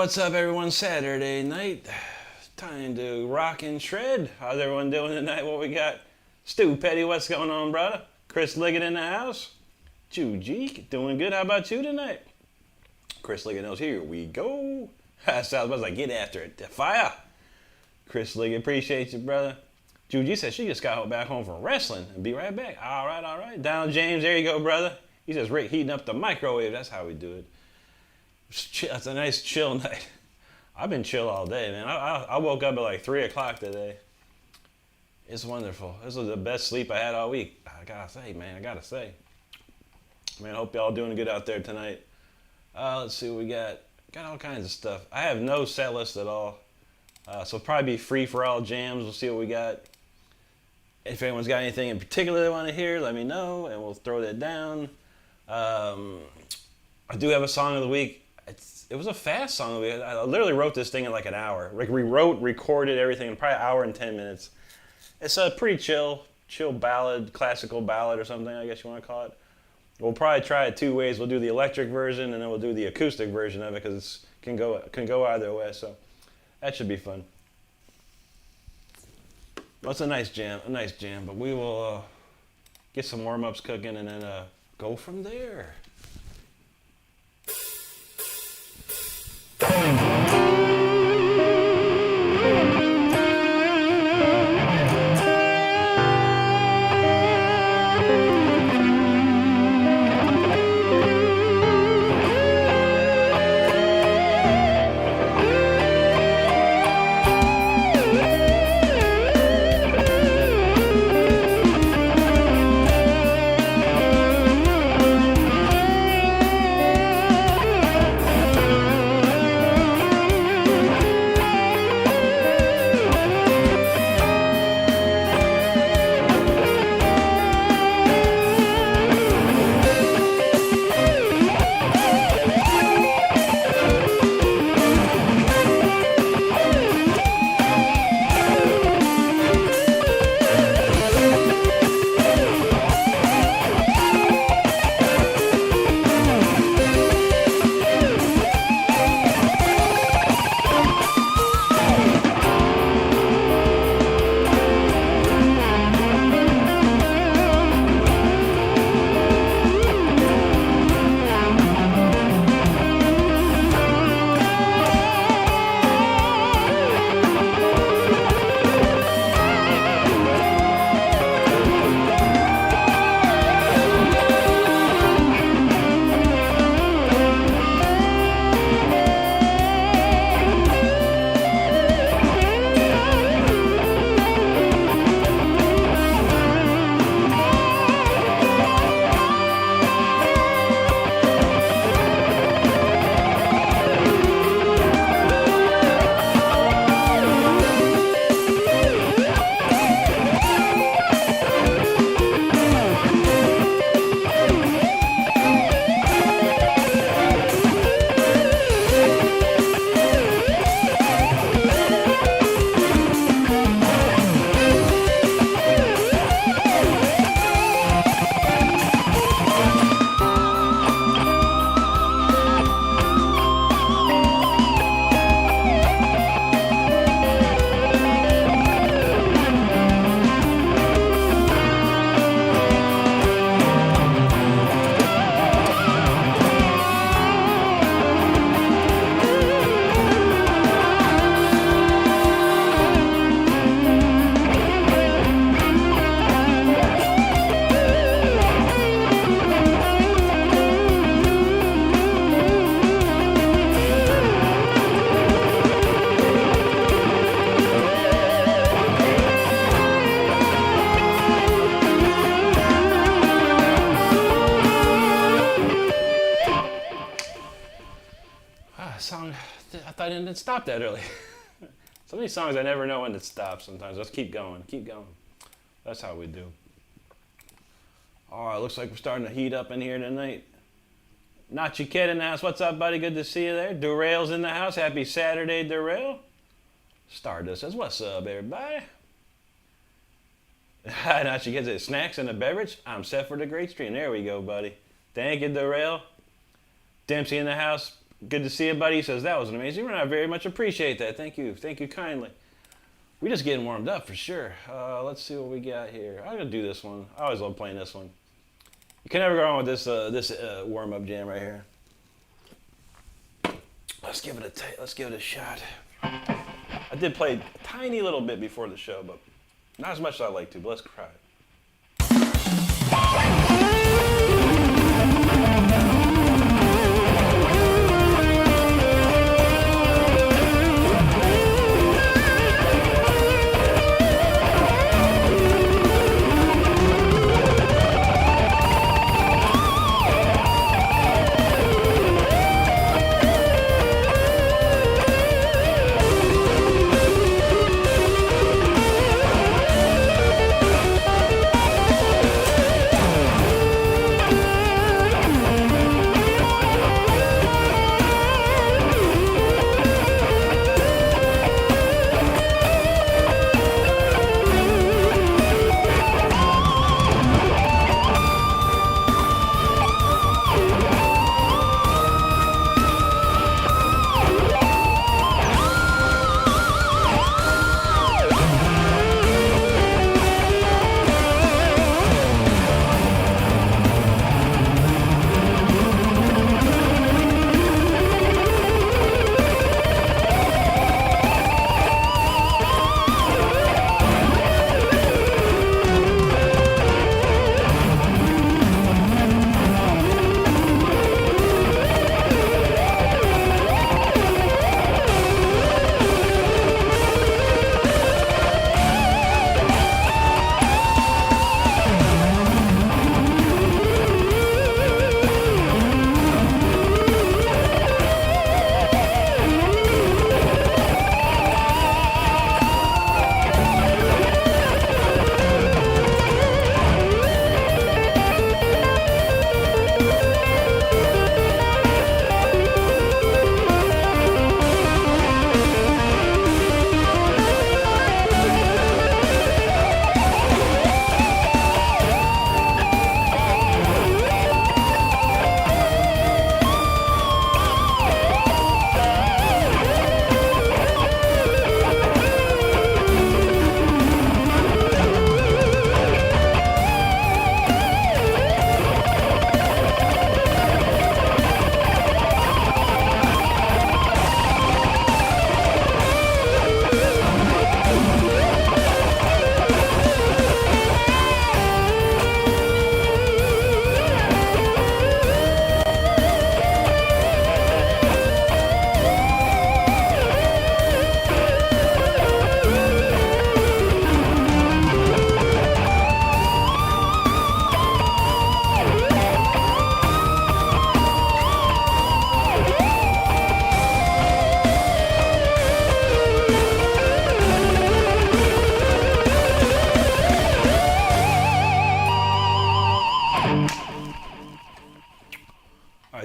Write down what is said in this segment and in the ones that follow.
What's up, everyone? Saturday night. Time to rock and shred. How's everyone doing tonight? What we got? Stu Petty, what's going on, brother? Chris Liggett in the house. Jew Geek, doing good. How about you tonight? Chris Liggett knows, here we go. I was like, get after it. Fire. Chris Liggett, appreciate you, brother. Juji says she just got back home from wrestling and be right back. All right, all right. Down James, there you go, brother. He says, Rick, heating up the microwave. That's how we do it. It's a nice chill night. I've been chill all day, man. I woke up at like 3 o'clock today. It's wonderful. This was the best sleep I had all week. I gotta say, man, Man, I hope y'all doing good out there tonight. Let's see what we got. Got all kinds of stuff. I have no set list at all. So probably be free for all jams. We'll see what we got. If anyone's got anything in particular they want to hear, let me know, and we'll throw that down. I do have a song of the week. It was a fast song of the week. I literally wrote this thing in like an hour. Like recorded everything in probably an hour and 10 minutes. It's a pretty chill ballad, classical ballad or something, I guess you want to call it. We'll probably try it two ways. We'll do the electric version, and then we'll do the acoustic version of it because it can go either way. So that should be fun. Well, it's a nice jam. But we will get some warm-ups cooking and then go from there. Didn't stop that early. Some of these songs I never know when to stop sometimes. Let's keep going. That's how we do. All right, looks like we're starting to heat up in here tonight. Nachi Kid in the house. What's up, buddy? Good to see you there. Derail's in the house. Happy Saturday, Derail. Stardust says, what's up, everybody? Nachi Kid says, snacks and a beverage. I'm set for the great stream. There we go, buddy. Thank you, Derail. Dempsey in the house. Good to see you, buddy. He says, that was an amazing run. I very much appreciate that. Thank you. Thank you kindly. We're just getting warmed up for sure. Let's see what we got here. I'm going to do this one. I always love playing this one. You can never go wrong with this warm-up jam right here. Let's give it a shot. I did play a tiny little bit before the show, but not as much as I'd like to, but let's try it.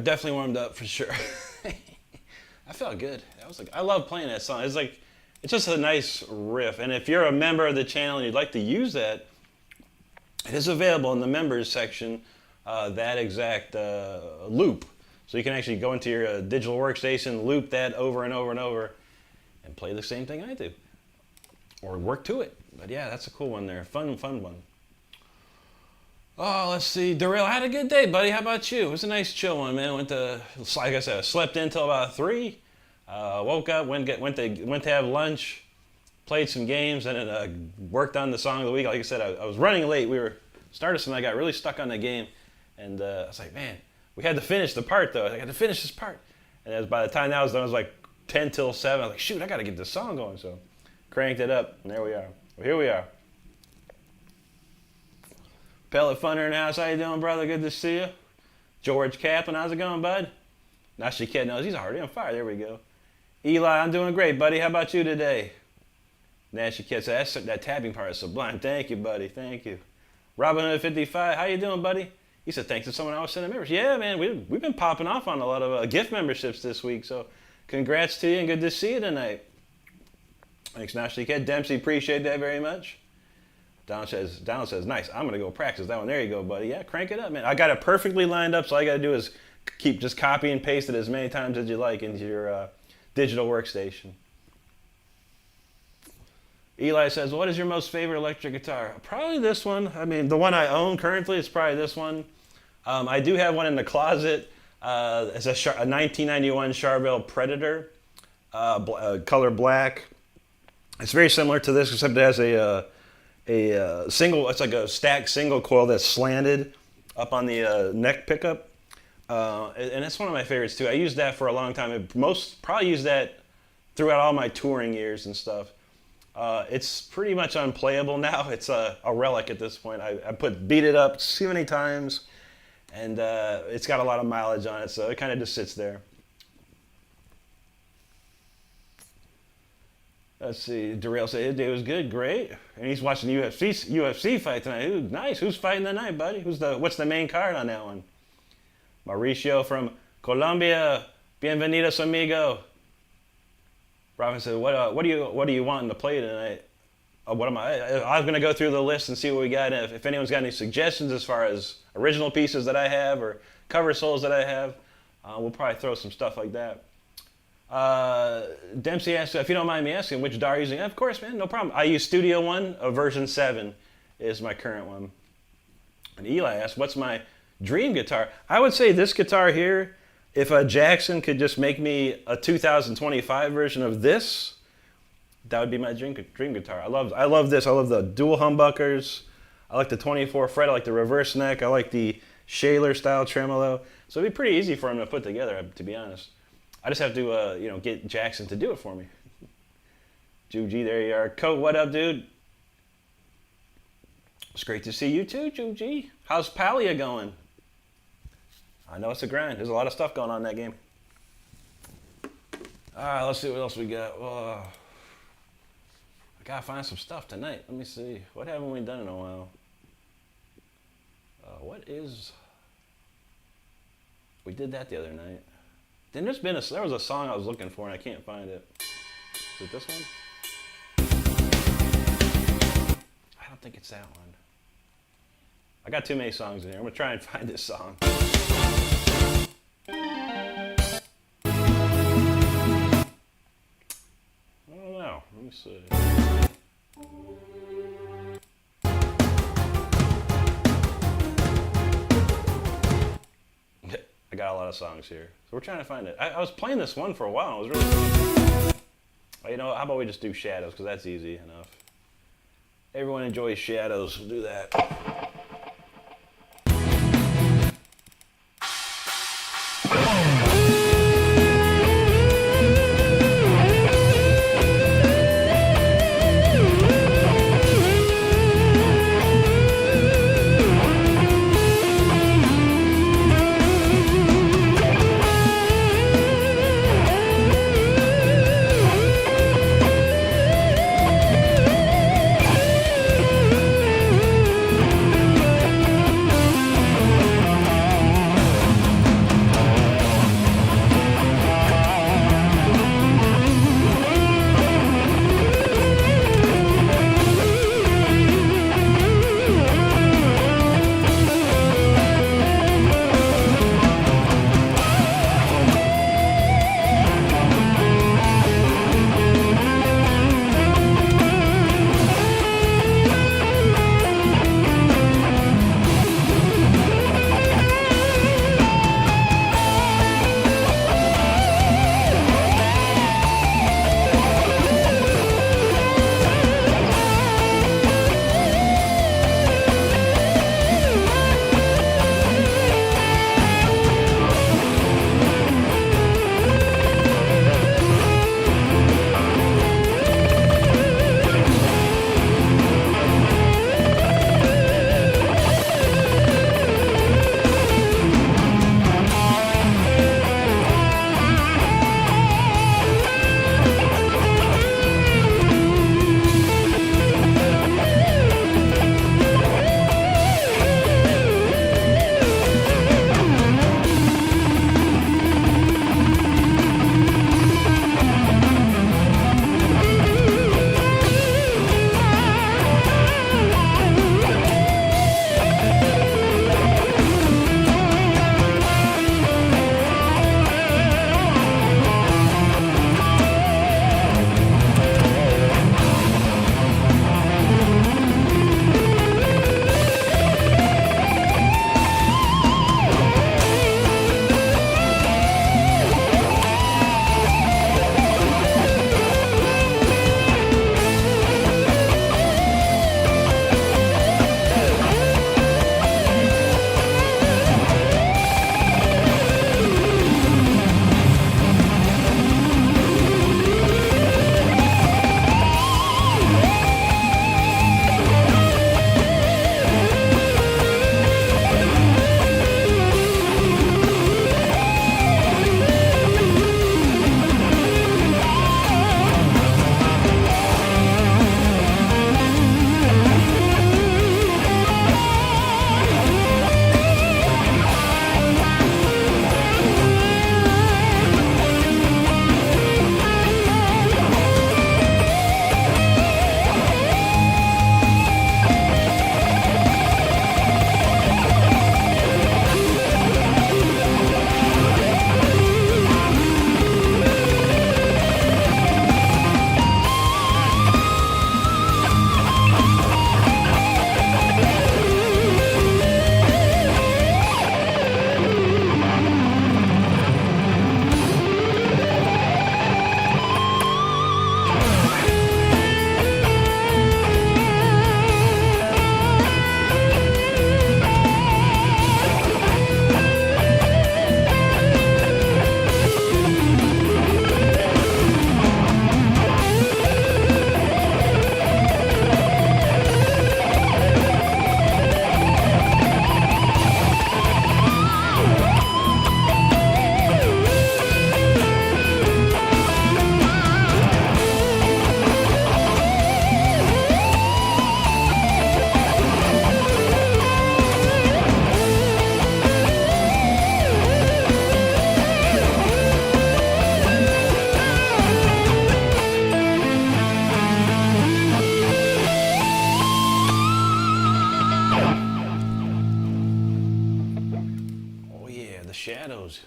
Definitely warmed up for sure. I felt good. I love playing that song. It's just a nice riff. And if you're a member of the channel and you'd like to use that, it is available in the members section, that exact loop. So you can actually go into your digital workstation, loop that over and over and over, and play the same thing I do. Or work to it. But yeah, that's a cool one there. Fun one. Oh, let's see. Daryl, I had a good day, buddy. How about you? It was a nice chill one, man. Like I said, I slept in until about 3. Woke up, went to have lunch, played some games, and then worked on the song of the week. Like I said, I was running late. We were started, and I got really stuck on the game. And I was like, man, we had to finish the part, though. I had to finish this part. And by the time that was done, it was like 10 till 7. I was like, shoot, I got to get this song going. So cranked it up, and there we are. Well, here we are. Pellet Thunder in the house. How you doing, brother? Good to see you. George Kaplan, how's it going, bud? Nasty Kid knows he's already on fire. There we go. Eli, I'm doing great, buddy. How about you today? Nasty Kid says, that tapping part is sublime. Thank you, buddy. Thank you. Robin Hood 55, how you doing, buddy? He said, thanks to someone else sending members. Yeah, man, we've been popping off on a lot of gift memberships this week, so congrats to you and good to see you tonight. Thanks, Nasty Kid. Dempsey, appreciate that very much. Donald says, nice, I'm going to go practice that one. There you go, buddy. Yeah, crank it up, man. I got it perfectly lined up, so all I got to do is keep just copy and paste it as many times as you like into your digital workstation. Eli says, what is your most favorite electric guitar? Probably this one. I mean, the one I own currently is probably this one. I do have one in the closet. It's a 1991 Charvel Predator, color black. It's very similar to this, except it has a single, it's like a stacked single coil that's slanted up on the neck pickup. And it's one of my favorites too. I used that for a long time. Probably used that throughout all my touring years and stuff. It's pretty much unplayable now. It's a relic at this point. I beat it up so many times, and it's got a lot of mileage on it, so it kind of just sits there. Let's see. Darrell said his day was good, great, and he's watching UFC fight tonight. Ooh, nice. Who's fighting tonight, buddy? What's the main card on that one? Mauricio from Colombia. Bienvenidos, amigo. Robin said, what do you want to play tonight? I'm going to go through the list and see what we got. And if anyone's got any suggestions as far as original pieces that I have or cover solos that I have, we'll probably throw some stuff like that. Dempsey asked, if you don't mind me asking, which DAW are you using? Of course, man, no problem. I use Studio One, version 7 is my current one. And Eli asked, what's my dream guitar? I would say this guitar here. If Jackson could just make me a 2025 version of this, that would be my dream guitar. I love this. I love the dual humbuckers. I like the 24 fret. I like the reverse neck. I like the Shaler style tremolo. So it'd be pretty easy for him to put together, to be honest. I just have to, get Jackson to do it for me. Juji, there you are. Coat, what up, dude? It's great to see you too, Juji. How's Palia going? I know it's a grind. There's a lot of stuff going on in that game. All right, let's see what else we got. I gotta find some stuff tonight. Let me see. What haven't we done in a while? We did that the other night. Then there was a song I was looking for and I can't find it. Is it this one? I don't think it's that one. I got too many songs in here. I'm gonna try and find this song. I don't know. Let me see. I got a lot of songs here. So we're trying to find it. I was playing this one for a while. It was really fun. Well, how about we just do Shadows, because that's easy enough. Everyone enjoys Shadows. We'll do that. the shadows.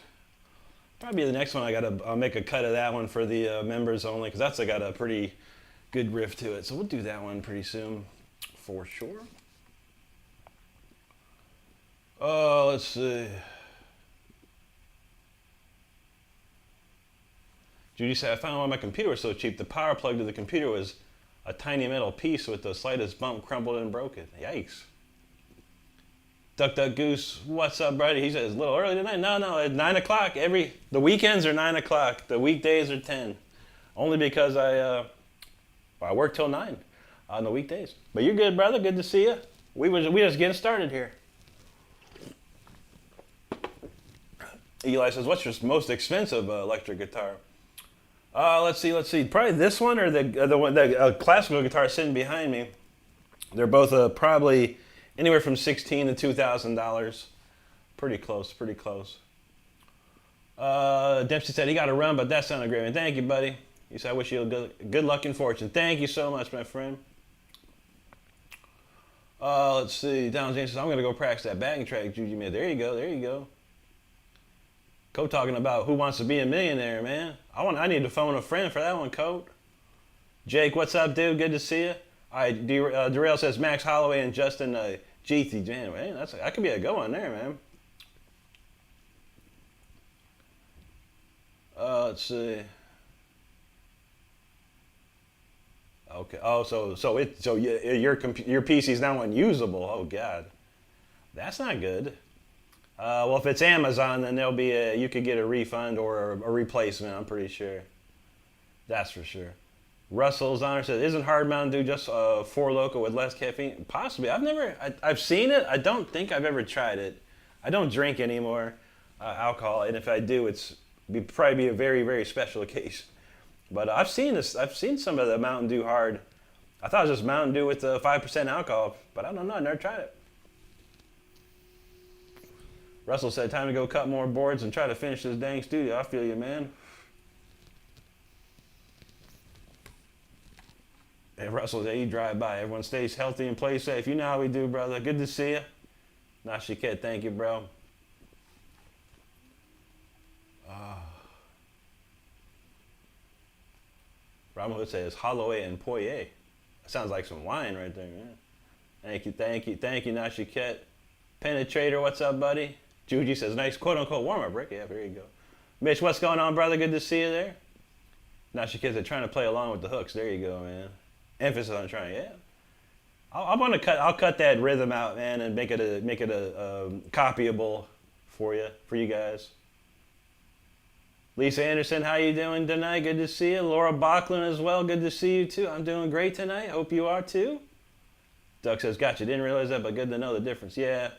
Probably the next one I'll make a cut of that one for the members only, because that's got a pretty good riff to it. So we'll do that one pretty soon, for sure. Oh, let's see. Judy said, I found why my computer was so cheap. The power plug to the computer was a tiny metal piece with the slightest bump crumbled and broken. Yikes. Duck Duck Goose, what's up, buddy? He says, a little early tonight. No, at 9 o'clock. The weekends are 9 o'clock. The weekdays are 10. Only because I work till 9 on the weekdays. But you're good, brother. Good to see you. We just getting started here. Eli says, what's your most expensive electric guitar? Let's see. Probably this one or the classical guitar sitting behind me. They're both probably anywhere from $1,600 to $2,000. Pretty close. Dempsey said he got to run, but that sounded great. Man, thank you, buddy. He said, I wish you good luck and fortune. Thank you so much, my friend. Let's see. Down James says, I'm going to go practice that backing track, Juju made. There you go. Coat talking about who wants to be a millionaire, man. I need to phone a friend for that one, Coat. Jake, what's up, dude? Good to see you. All right, Darrell says Max Holloway and Justin Jeethy. Man, that could be a good one there, man. Let's see. Okay. Oh, so your PC's now unusable. Oh God, that's not good. Well, if it's Amazon, then there'll be you could get a refund or a replacement. I'm pretty sure. That's for sure. Russell's Honor says, isn't Hard Mountain Dew just 4 Loko with less caffeine? Possibly. I've seen it. I don't think I've ever tried it. I don't drink anymore alcohol, and if I do, probably be a very, very special occasion. But I've seen some of the Mountain Dew Hard. I thought it was just Mountain Dew with 5% alcohol, but I don't know. I never tried it. Russell said, time to go cut more boards and try to finish this dang studio. I feel you, man. And Russell said, you drive by. Everyone stays healthy and play safe. You know how we do, brother. Good to see you. Nashiket, thank you, bro. Ramo says, Holloway and Poirier. That sounds like some wine right there, man. Thank you, Nashiket. Penetrator, what's up, buddy? Juji says, nice quote-unquote warm-up, Rick. Yeah, there you go. Mitch, what's going on, brother? Good to see you there. Nashiket said, trying to play along with the hooks. There you go, man. Emphasis on trying, yeah. I'll cut that rhythm out, man, and make it a copyable for you guys. Lisa Anderson, how you doing tonight? Good to see you. Laura Bachlan as well. Good to see you too. I'm doing great tonight. Hope you are too. Duck says, gotcha. Didn't realize that, but good to know the difference. Yeah.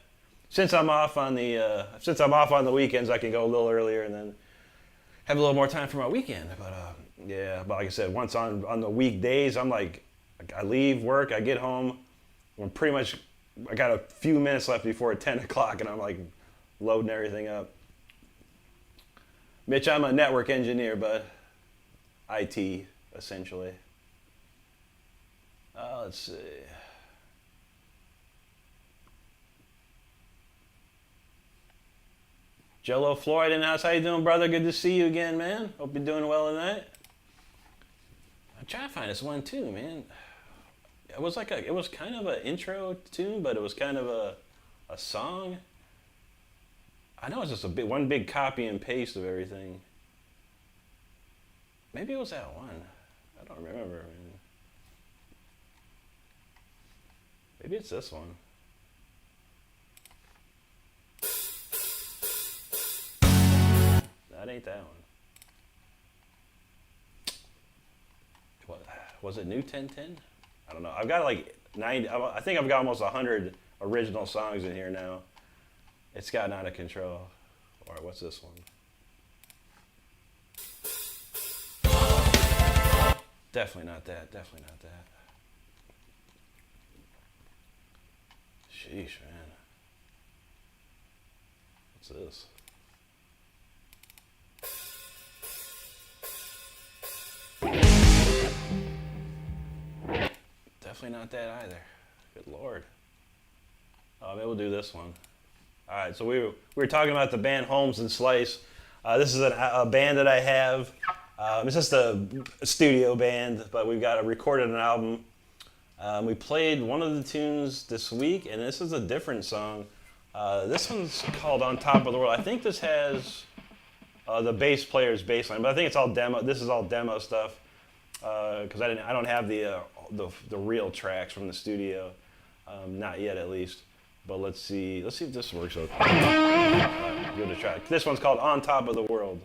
Since I'm off on the weekends, I can go a little earlier and then have a little more time for my weekend. But like I said, once on the weekdays, I leave work, I get home, I got a few minutes left before 10 o'clock, and I'm like loading everything up. Mitch, I'm a network engineer, but IT, essentially. Let's see. Jello Floyd in the house. How you doing, brother? Good to see you again, man. Hope you're doing well tonight. I'm trying to find this one too, man. It was kind of an intro tune, but it was kind of a song. I know it's just one big copy and paste of everything. Maybe it was that one. I don't remember. Maybe it's this one. That ain't that one. What was it? New 1010? I don't know. I've got like 90. I think I've got almost 100 original songs in here now. It's gotten out of control. All right, what's this one? Definitely not that. Definitely not that. Sheesh, man. What's this? Definitely not that either. Good Lord. Maybe we'll do this one. All right, so we were talking about the band Holmes and Slice. This is a band that I have. It's just a studio band, but we've got recorded an album. We played one of the tunes this week, and this is a different song. This one's called On Top of the World. I think this has the bass player's bass line, but I think it's all demo. This is all demo stuff because I don't have the real tracks from the studio, not yet at least. But let's see if this works okay. Give it a try. This one's called On Top of the World.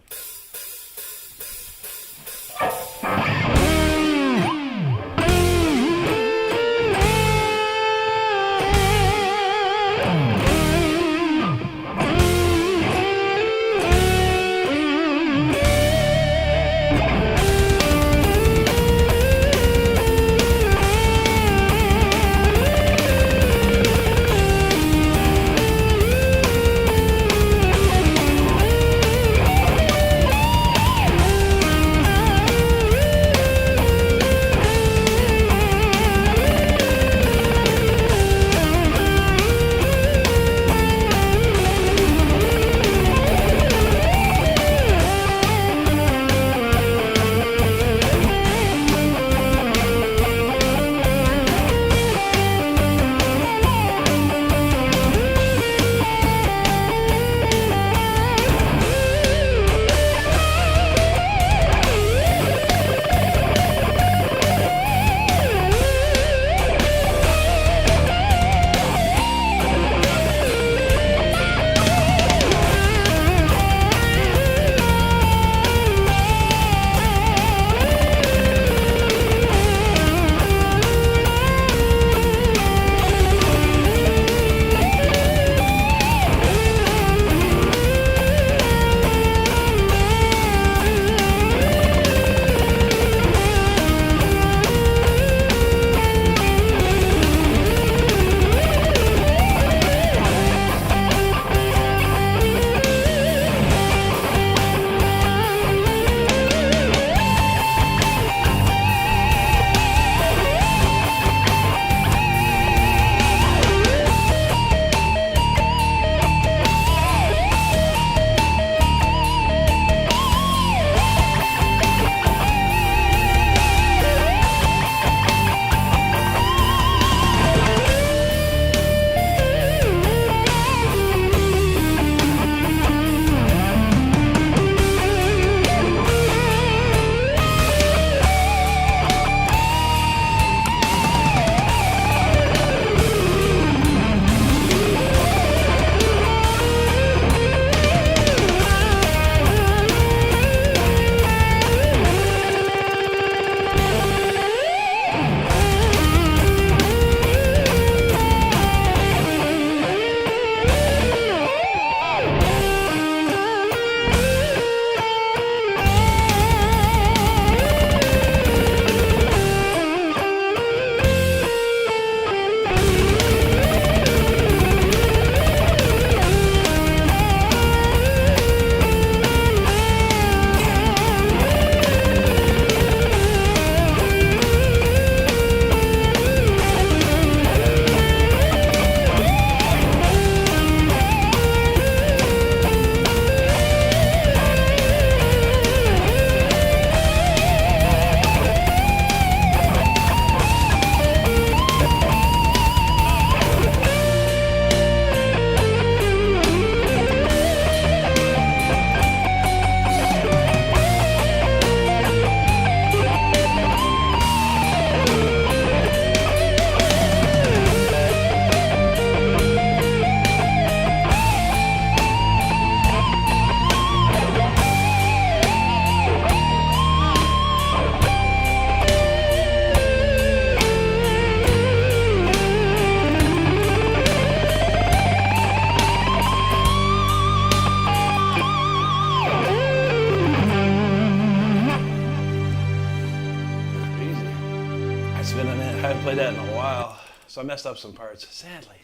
haven't played that in a while, so I messed up some parts, sadly.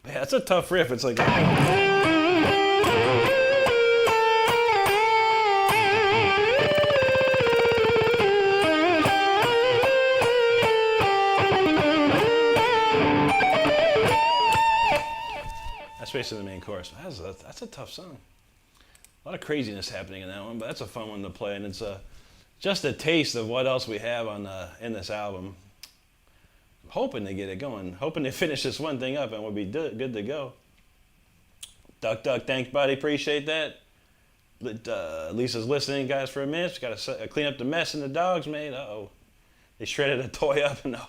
But yeah, it's a tough riff. It's like... That's basically the main chord. Stars. That's a tough song. A lot of craziness happening in that one, but that's a fun one to play, and it's just a taste of what else we have on in this album. I'm hoping to get it going, hoping to finish this one thing up, and we'll be good to go. Duck, thanks, buddy, appreciate that. Lisa's listening, guys, for a minute. She got to clean up the mess in the dogs made. Uh-oh. They shredded a toy up. No.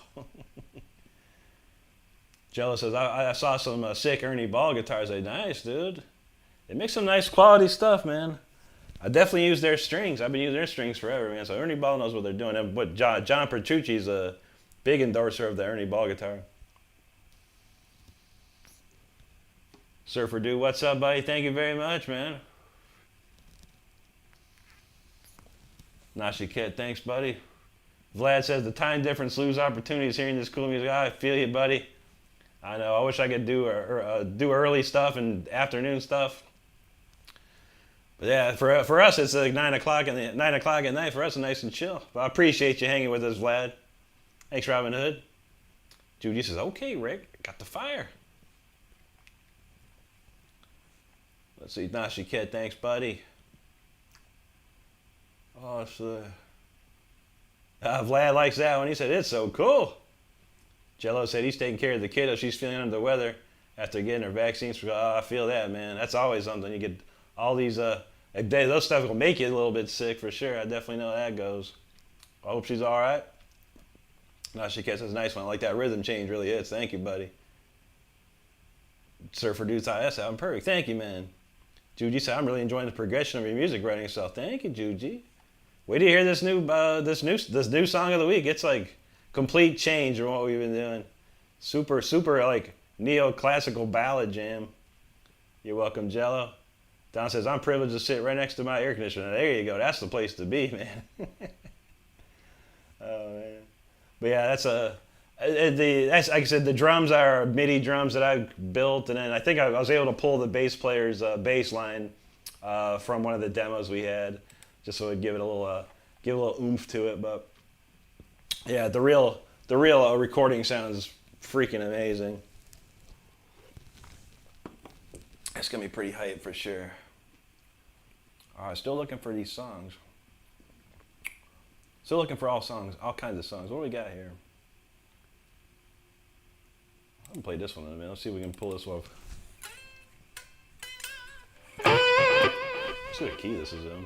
Jello says, I saw some sick Ernie Ball guitars. Nice, dude. They make some nice quality stuff, man. I definitely use their strings. I've been using their strings forever, man. So Ernie Ball knows what they're doing. And what John Petrucci's a big endorser of the Ernie Ball guitar. Surfer Dude, what's up, buddy? Thank you very much, man. Nashi Kit, thanks, buddy. Vlad says, the time difference, lose opportunities hearing this cool music. I feel you, buddy. I know. I wish I could do early stuff and afternoon stuff. But yeah, for us, it's like 9 o'clock at night. For us, it's nice and chill. But I appreciate you hanging with us, Vlad. Thanks, Robin Hood. Judy says, okay, Rick, got the fire. Let's see, Nashi Kid, thanks, buddy. Oh, so Vlad likes that one. He said, it's so cool. Jello said he's taking care of the kiddo. She's feeling under the weather after getting her vaccines. Oh, I feel that, man. That's always something. You get all these, those stuff will make you a little bit sick for sure. I definitely know how that goes. I hope she's all right. No, she catches a nice one. I like that rhythm change, really is. Thank you, buddy. Surfer Dude's IS out. I'm perfect. Thank you, man. Juji said, I'm really enjoying the progression of your music writing stuff. Thank you, Juji. Wait till you hear this new song of the week. It's like complete change from what we've been doing. Super like neoclassical ballad jam. You're welcome, Jello. Don says, I'm privileged to sit right next to my air conditioner. There you go. That's the place to be, man. Oh, man. But yeah, that's like I said, the drums are MIDI drums that I built, and then I think I was able to pull the bass player's bass line from one of the demos we had, just so it'd give it a little oomph to it. But yeah, the real recording sounds freaking amazing. It's gonna be pretty hype for sure. Still looking for these songs. Still looking for all kinds of songs. What do we got here? I haven't played this one in a minute. Let's see if we can pull this off. Let's see what key this is in.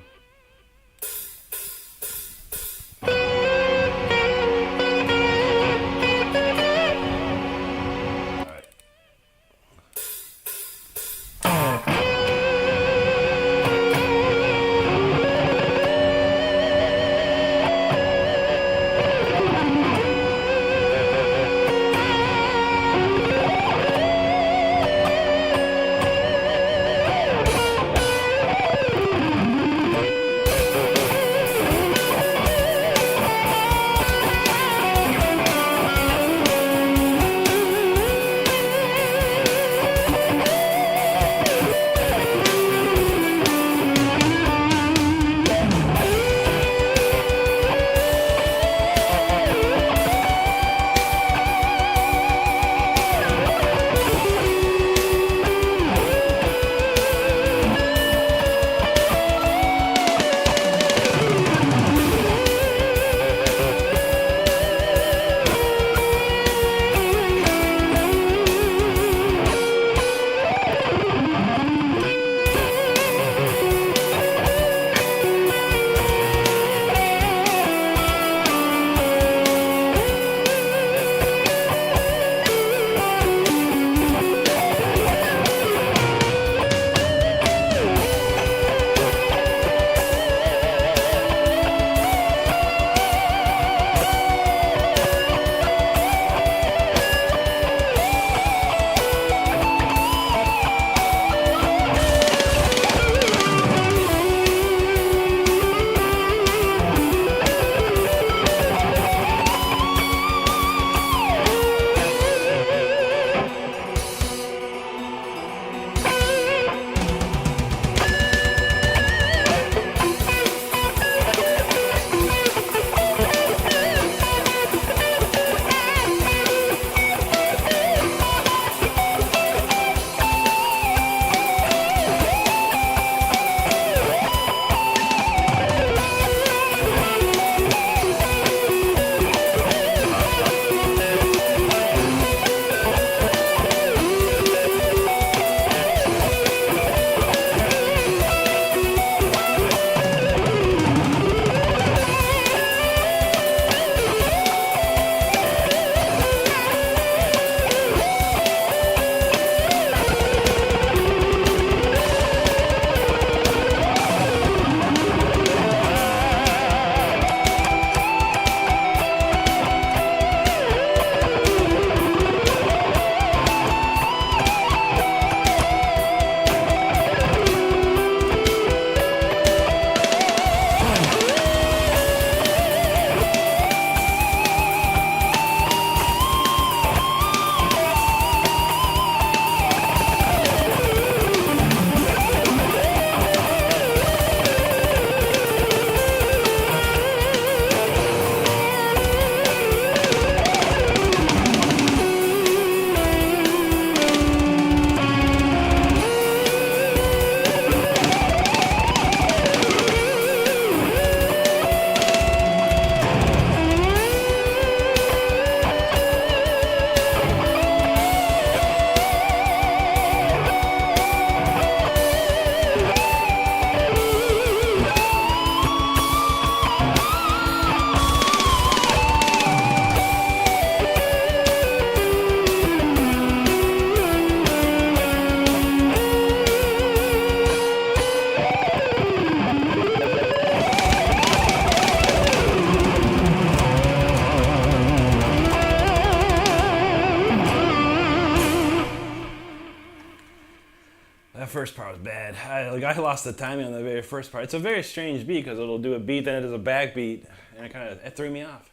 I lost the timing on the very first part. It's a very strange beat because it'll do a beat, then it does a backbeat, and it threw me off.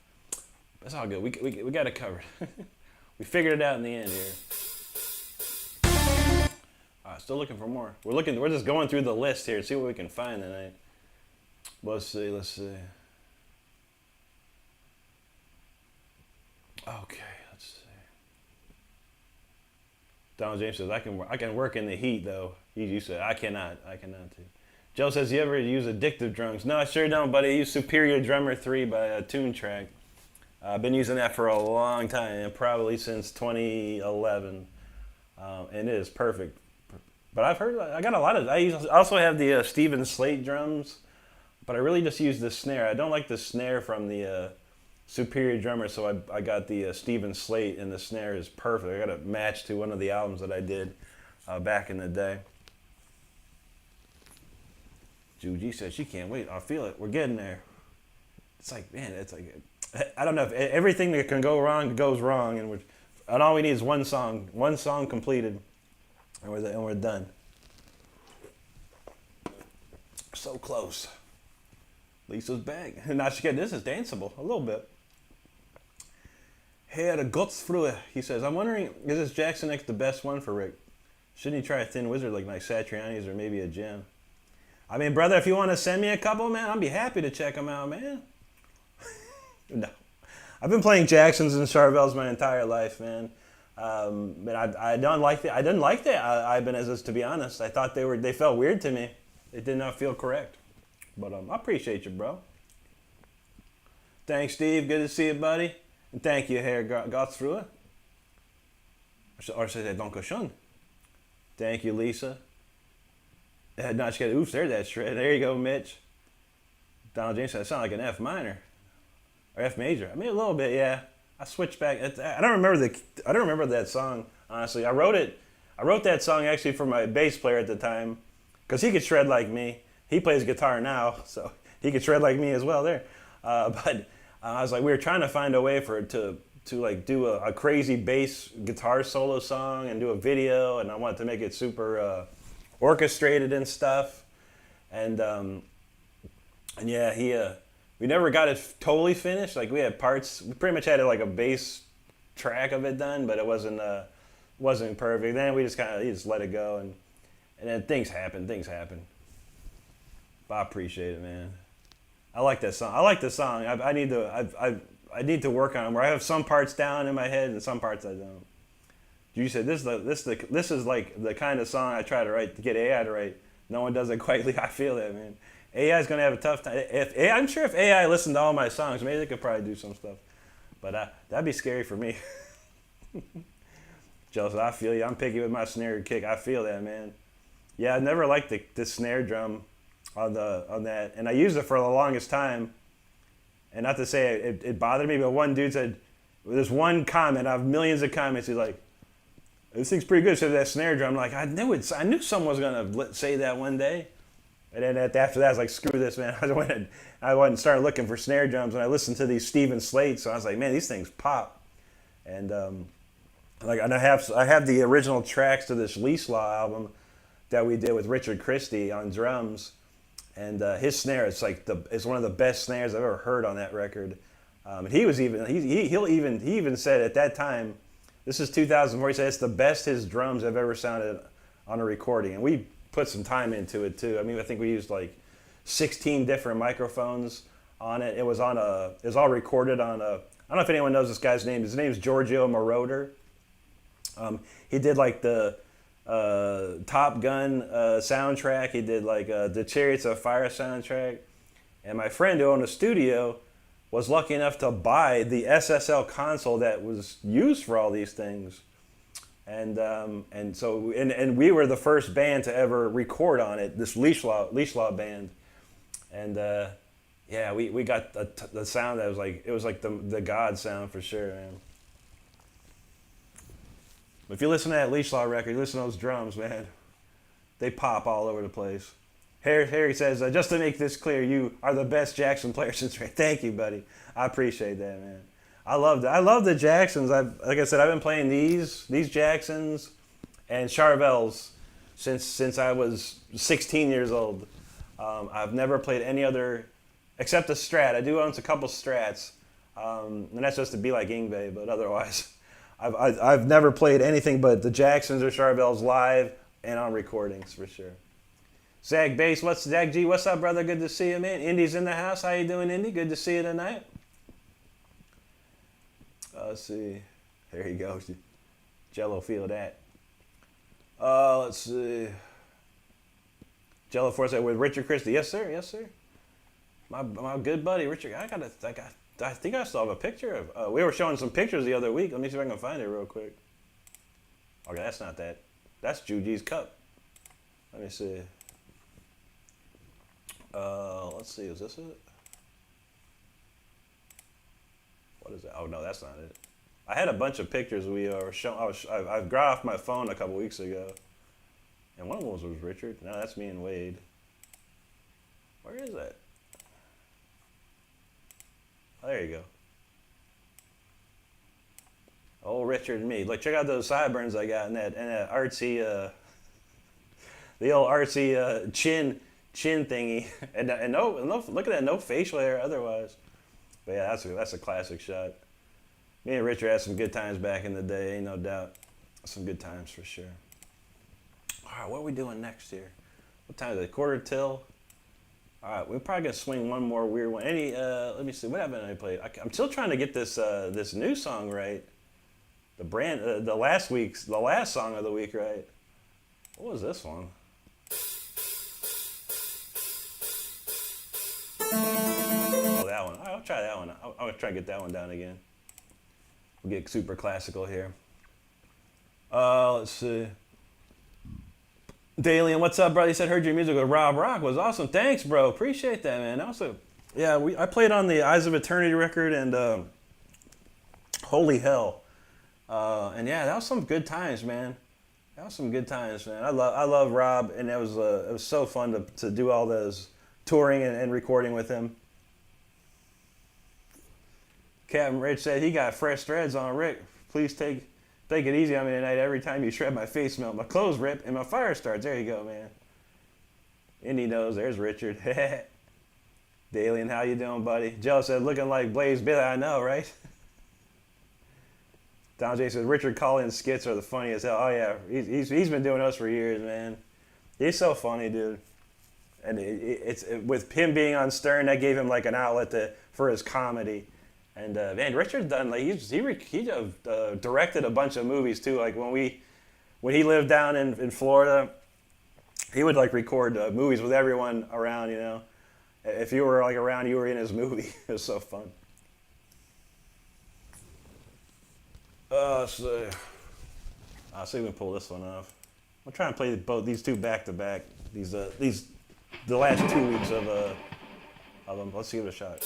But it's all good. We got it covered. We figured it out in the end here. Still looking for more. We're just going through the list here to see what we can find tonight. Let's see. Okay, let's see. Donald James says, I can work in the heat though. You said I cannot too. Joe says, you ever use addictive drums? No, I sure don't, buddy. I use Superior Drummer 3 by Tune Track. I've been using that for a long time, probably since 2011, and it is perfect. But I've heard, I got a lot of, I also have the Stephen Slate drums, but I really just use the snare. I don't like the snare from the Superior Drummer, so I got the Stephen Slate, and the snare is perfect. I got it matched to one of the albums that I did back in the day. Juji said she can't wait. I feel it. We're getting there. It's like, man, I don't know if everything that can go wrong goes wrong, and all we need is one song completed, and we're done. So close. Lisa's back. Now this is danceable a little bit. Herr Gottsfrue, he says, I'm wondering, is this Jackson X the best one for Rick? Shouldn't he try a Thin Wizard like Satriani's or maybe a Gem? I mean, brother, if you want to send me a couple, man, I'll be happy to check them out, man. No. I've been playing Jacksons and Charvels my entire life, man. But I didn't like the Ibanez's, to be honest. I thought they felt weird to me. It did not feel correct. But I appreciate you, bro. Thanks, Steve. Good to see you, buddy. And thank you, Herr Gottsfrue. Or say Don Cochon. Thank you, Lisa. Oops, there's that shred. There you go, Mitch. Donald James said, it sounded like an F minor. Or F major. I mean, a little bit, yeah. I switched back. I don't remember that song, honestly. I wrote that song actually for my bass player at the time, because he could shred like me. He plays guitar now, so he could shred like me as well there. But I was like, we were trying to find a way to like do a crazy bass guitar solo song and do a video, and I wanted to make it super orchestrated and stuff. And yeah, we never got it totally finished. Like we had parts, we pretty much had like a bass track of it done, but it wasn't perfect. Then we just just let it go, and then things happen. But I appreciate it, man. I like that song. I need to work on it, where I have some parts down in my head and some parts I don't. You said this is like the kind of song I try to write to get AI to write. No one does it quite. I feel that, man. AI is gonna have a tough time. I'm sure if AI listened to all my songs, maybe they could probably do some stuff. But that'd be scary for me. Joseph, I feel you. I'm picky with my snare kick. I feel that, man. Yeah, I never liked the snare drum on that, and I used it for the longest time. And not to say it bothered me, but one dude said, there's one comment. I have millions of comments. He's like, this thing's pretty good. So that snare drum, like I knew someone was gonna say that one day. And then after that, I was like, screw this, man. I went and started looking for snare drums, and I listened to these Stephen Slate. So I was like, man, these things pop. And I have the original tracks to this Leash Law album that we did with Richard Christie on drums, and his snare is it's one of the best snares I've ever heard on that record. And he even said at that time, this is 2004. He said it's the best his drums have ever sounded on a recording, and we put some time into it too. I mean, I think we used like 16 different microphones on it. It was all recorded on I don't know if anyone knows this guy's name. His name is Giorgio Moroder. He did like the Top Gun soundtrack. He did like the Chariots of Fire soundtrack. And my friend who owned a studio was lucky enough to buy the SSL console that was used for all these things. And we were the first band to ever record on it, this Leash Law band. And yeah, we got the sound that was like the God sound for sure, man. If you listen to that Leash Law record, you listen to those drums, man, they pop all over the place. Harry says, just to make this clear, you are the best Jackson player since Ray. Thank you, buddy. I appreciate that, man. I love the Jacksons. Like I said, I've been playing these Jacksons and Charvels since I was 16 years old. I've never played any other, except a Strat. I do own a couple Strats, and that's just to be like Yngwie, but otherwise, I've never played anything but the Jacksons or Charvels live and on recordings for sure. Zach Bass, Zach G? What's up, brother? Good to see you, man. Indy's in the house. How you doing, Indy? Good to see you tonight. Let's see. There you go. Jello, feel that. Let's see. Jello Force with Richard Christie. Yes, sir. Yes, sir. My good buddy Richard. I think I still have a picture of. We were showing some pictures the other week. Let me see if I can find it real quick. Okay, that's not that. That's Juji's cup. Let me see. Let's see. Is this it? What is that? Oh no, that's not it. I had a bunch of pictures we were showing. I got off my phone a couple weeks ago, and one of them was Richard. No, that's me and Wade. Where is that? Oh, there you go. Oh, Richard and me. Look, check out those sideburns I got and that artsy, the old artsy chin thingy, and no, look at that, no facial hair otherwise. But yeah, that's a classic shot. Me and Richard had some good times back in the day, ain't no doubt. Some good times for sure. All right, what are we doing next here? What time is it? Quarter till? All right, we're probably gonna swing one more weird one. Let me see, what haven't I played? I'm still trying to get this new song right. The last song of the week right. What was this one? Oh, that one. All right, I'll try that one. I'll try to get that one down again. We'll get super classical here. Let's see. Dalian, what's up, brother? He said, heard your music with Rob Rock. Was awesome. Thanks, bro. Appreciate that, man. Also, yeah, I played on the Eyes of Eternity record and Holy Hell. And yeah, that was some good times, man. That was some good times, man. I love Rob, and it was so fun to do all those touring and recording with him. Captain Rich said he got fresh threads on. Rick, please take it easy on me tonight. Every time you shred, my face melt, my clothes rip, and my fire starts. There you go, man. Indy knows. There's Richard. Dalian, how you doing, buddy? Joe said, looking like Blaze Billy. I know, right? Don J says, Richard Collins skits are the funniest hell. Oh, yeah. He's been doing those for years, man. He's so funny, dude. And it's with him being on Stern, that gave him like an outlet for his comedy. And man, Richard's done like he directed a bunch of movies too. Like when he lived down in Florida, he would like record movies with everyone around. You know, if you were like around, you were in his movie. It was so fun. So I'll see if we can pull this one off. I'm trying to play these two back to back. The last 2 weeks of them. Let's give it a shot.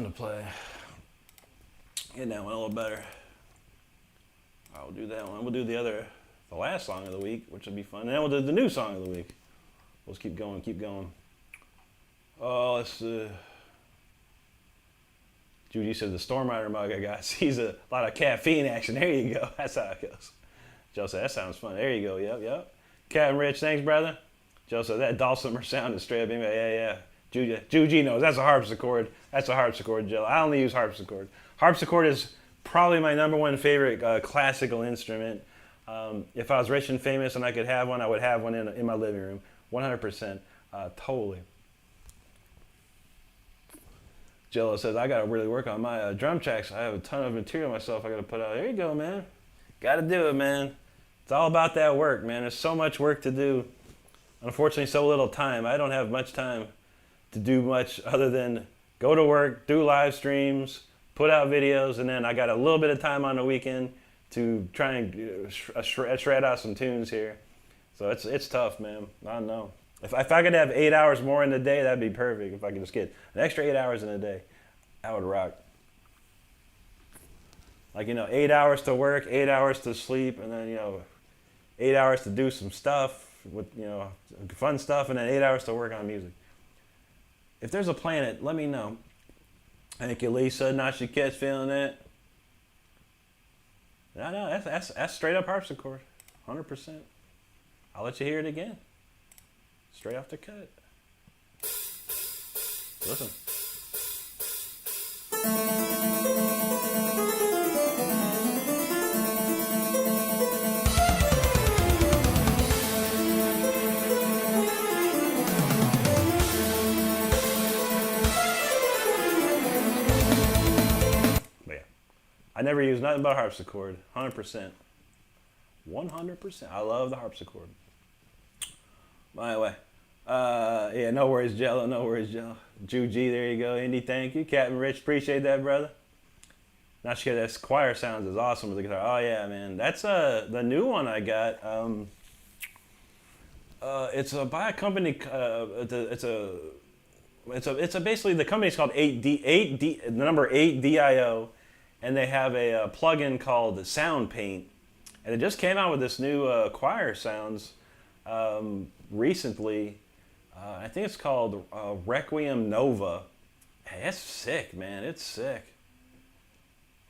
to play. Get that one a little better. I'll do that one. We'll do the last song of the week, which will be fun. And then we'll do the new song of the week. We'll just keep going, keep going. Oh, let's Judy said the Storm Rider mug I got sees a lot of caffeine action. There you go. That's how it goes. Joe said, that sounds fun. There you go. Yep, yep. Captain Rich, thanks, brother. Joe said, that dulcimer sound is straight up. Yeah. Judy knows. That's a harpsichord. That's a harpsichord, Joe. I only use harpsichord. Harpsichord is probably my #1 favorite classical instrument. If I was rich and famous and I could have one, I would have one in my living room. 100%. Totally. Jello says, I got to really work on my drum tracks. I have a ton of material myself I got to put out. There you go, man. Got to do it, man. It's all about that work, man. There's so much work to do. Unfortunately, so little time. I don't have much time to do much other than go to work, do live streams, put out videos, and then I got a little bit of time on the weekend to try and shred out some tunes here. So it's tough, man. I don't know. If I could have 8 hours more in the day, that'd be perfect. If I could just get an extra 8 hours in a day, that would rock. Like, 8 hours to work, 8 hours to sleep, and then, 8 hours to do some stuff with, fun stuff, and then 8 hours to work on music. If there's a planet, let me know. Thank you, Lisa. Nashi Cat's feeling that. No, that's straight up harpsichord, 100%. I'll let you hear it again. Straight off the cut. Listen. But yeah, I never use nothing but harpsichord, 100%. 100%. I love the harpsichord. By the way, yeah, no worries, Jello. No worries, Jello. Juji, there you go. Indy, thank you. Captain Rich, appreciate that, brother. Not sure that choir sounds is awesome with the guitar. Oh yeah, man. That's the new one I got. It's by a company. It's basically the company's called 8D, the number 8DIO, and they have a plugin called Sound Paint, and it just came out with this new choir sounds. Recently, I think it's called Requiem Nova. Hey, that's sick, man. It's sick.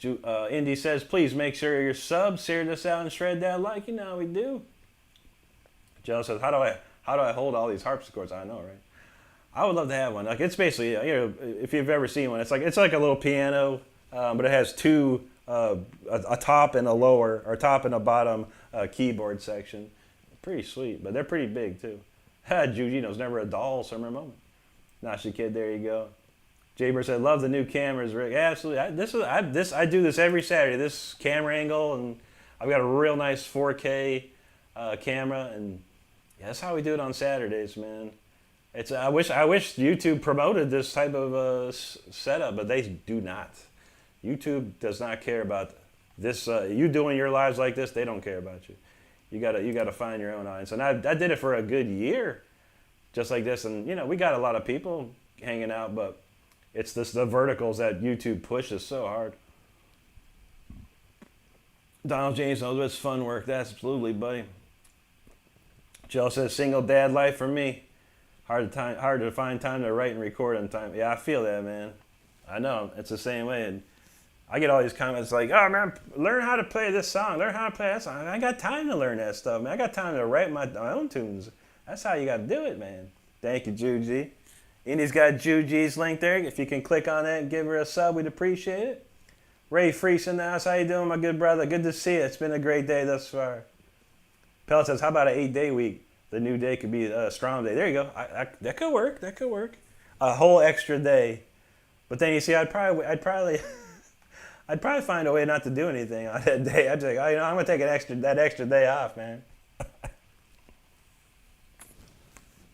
Indy says, please make sure you're subbed, share this out, and shred that like. You know how we do. Joe says, how do I hold all these harpsichords? I know, right? I would love to have one. Like, it's basically, if you've ever seen one, it's like a little piano, but it has two, a top and a lower, or top and a bottom keyboard section. Pretty sweet, but they're pretty big too. Jujino's never a dull summer moment. Nashi Kid, there you go. Jaber said, love the new cameras, Rick. Yeah, absolutely. I do this every Saturday. This camera angle, and I've got a real nice 4K camera, and yeah, that's how we do it on Saturdays, man. I wish YouTube promoted this type of setup, but they do not. YouTube does not care about this. You doing your lives like this, they don't care about you. You gotta find your own audience, and I did it for a good year, just like this. And we got a lot of people hanging out, but it's the verticals that YouTube pushes so hard. Donald James knows it's fun work. That's absolutely, buddy. Jill says single dad life for me. Hard to find time to write and record on time. Yeah, I feel that, man. I know it's the same way. And I get all these comments like, oh man, learn how to play this song, learn how to play that song. I got time to learn that stuff, man. I got time to write my own tunes. That's how you got to do it, man. Thank you, Juji. Indy's got Juji's link there. If you can click on that and give her a sub, we'd appreciate it. Ray Freese in the house. How you doing, my good brother? Good to see you. It's been a great day thus far. Pellet says, how about an 8-day week? The new day could be a strong day. There you go. That could work. That could work. A whole extra day. But then you see, I'd probably find a way not to do anything on that day. I'd say, I'm gonna take that extra day off, man.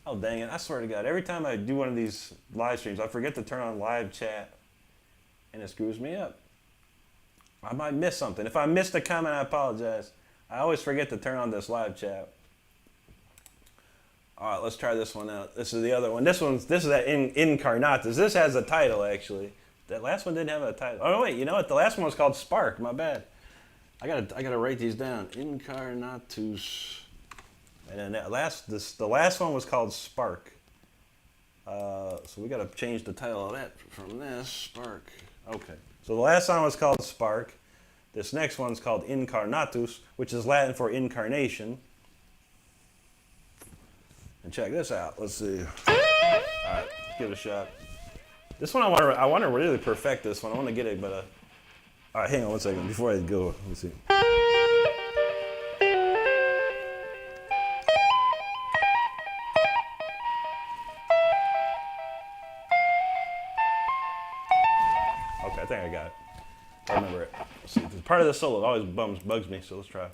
Oh dang it! I swear to God, every time I do one of these live streams, I forget to turn on live chat, and it screws me up. I might miss something. If I missed a comment, I apologize. I always forget to turn on this live chat. All right, let's try this one out. This is the other one. This is that Incarnatus. This has a title actually. That last one didn't have a title. Oh wait, you know what? The last one was called Spark. My bad. I gotta write these down. Incarnatus. And then the last one was called Spark. So we gotta change the title of that from this Spark. Okay. So the last song was called Spark. This next one's called Incarnatus, which is Latin for incarnation. And check this out. Let's see. All right, give it a shot. This one I want to really perfect this one. I want to get it, but all right, hang on one second before I go. Let me see. Okay, I think I got it. I remember it. Let's see. Part of the solo always bugs me, so let's try.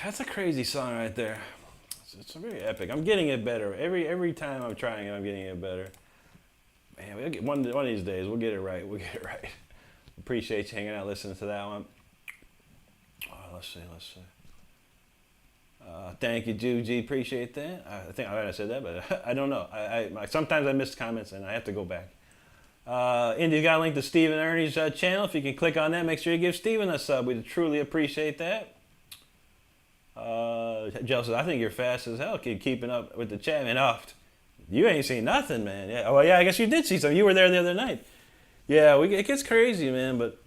That's a crazy song right there. It's very epic. I'm getting it better. Every time I'm trying it, I'm getting it better. Man, we'll get, one of these days, we'll get it right. We'll get it right. Appreciate you hanging out, listening to that one. Oh, let's see. Thank you, Juji. Appreciate that. I think I said that, but I don't know. I sometimes I miss comments and I have to go back. Indy's got a link to Steve and Ernie's channel. If you can click on that, make sure you give Steven a sub. We'd truly appreciate that. Joe says, I think you're fast as hell. Keep keeping up with the chat, man. Oh, you ain't seen nothing, man. Yeah. Oh, yeah, I guess you did see something. You were there the other night. Yeah, it gets crazy, man, but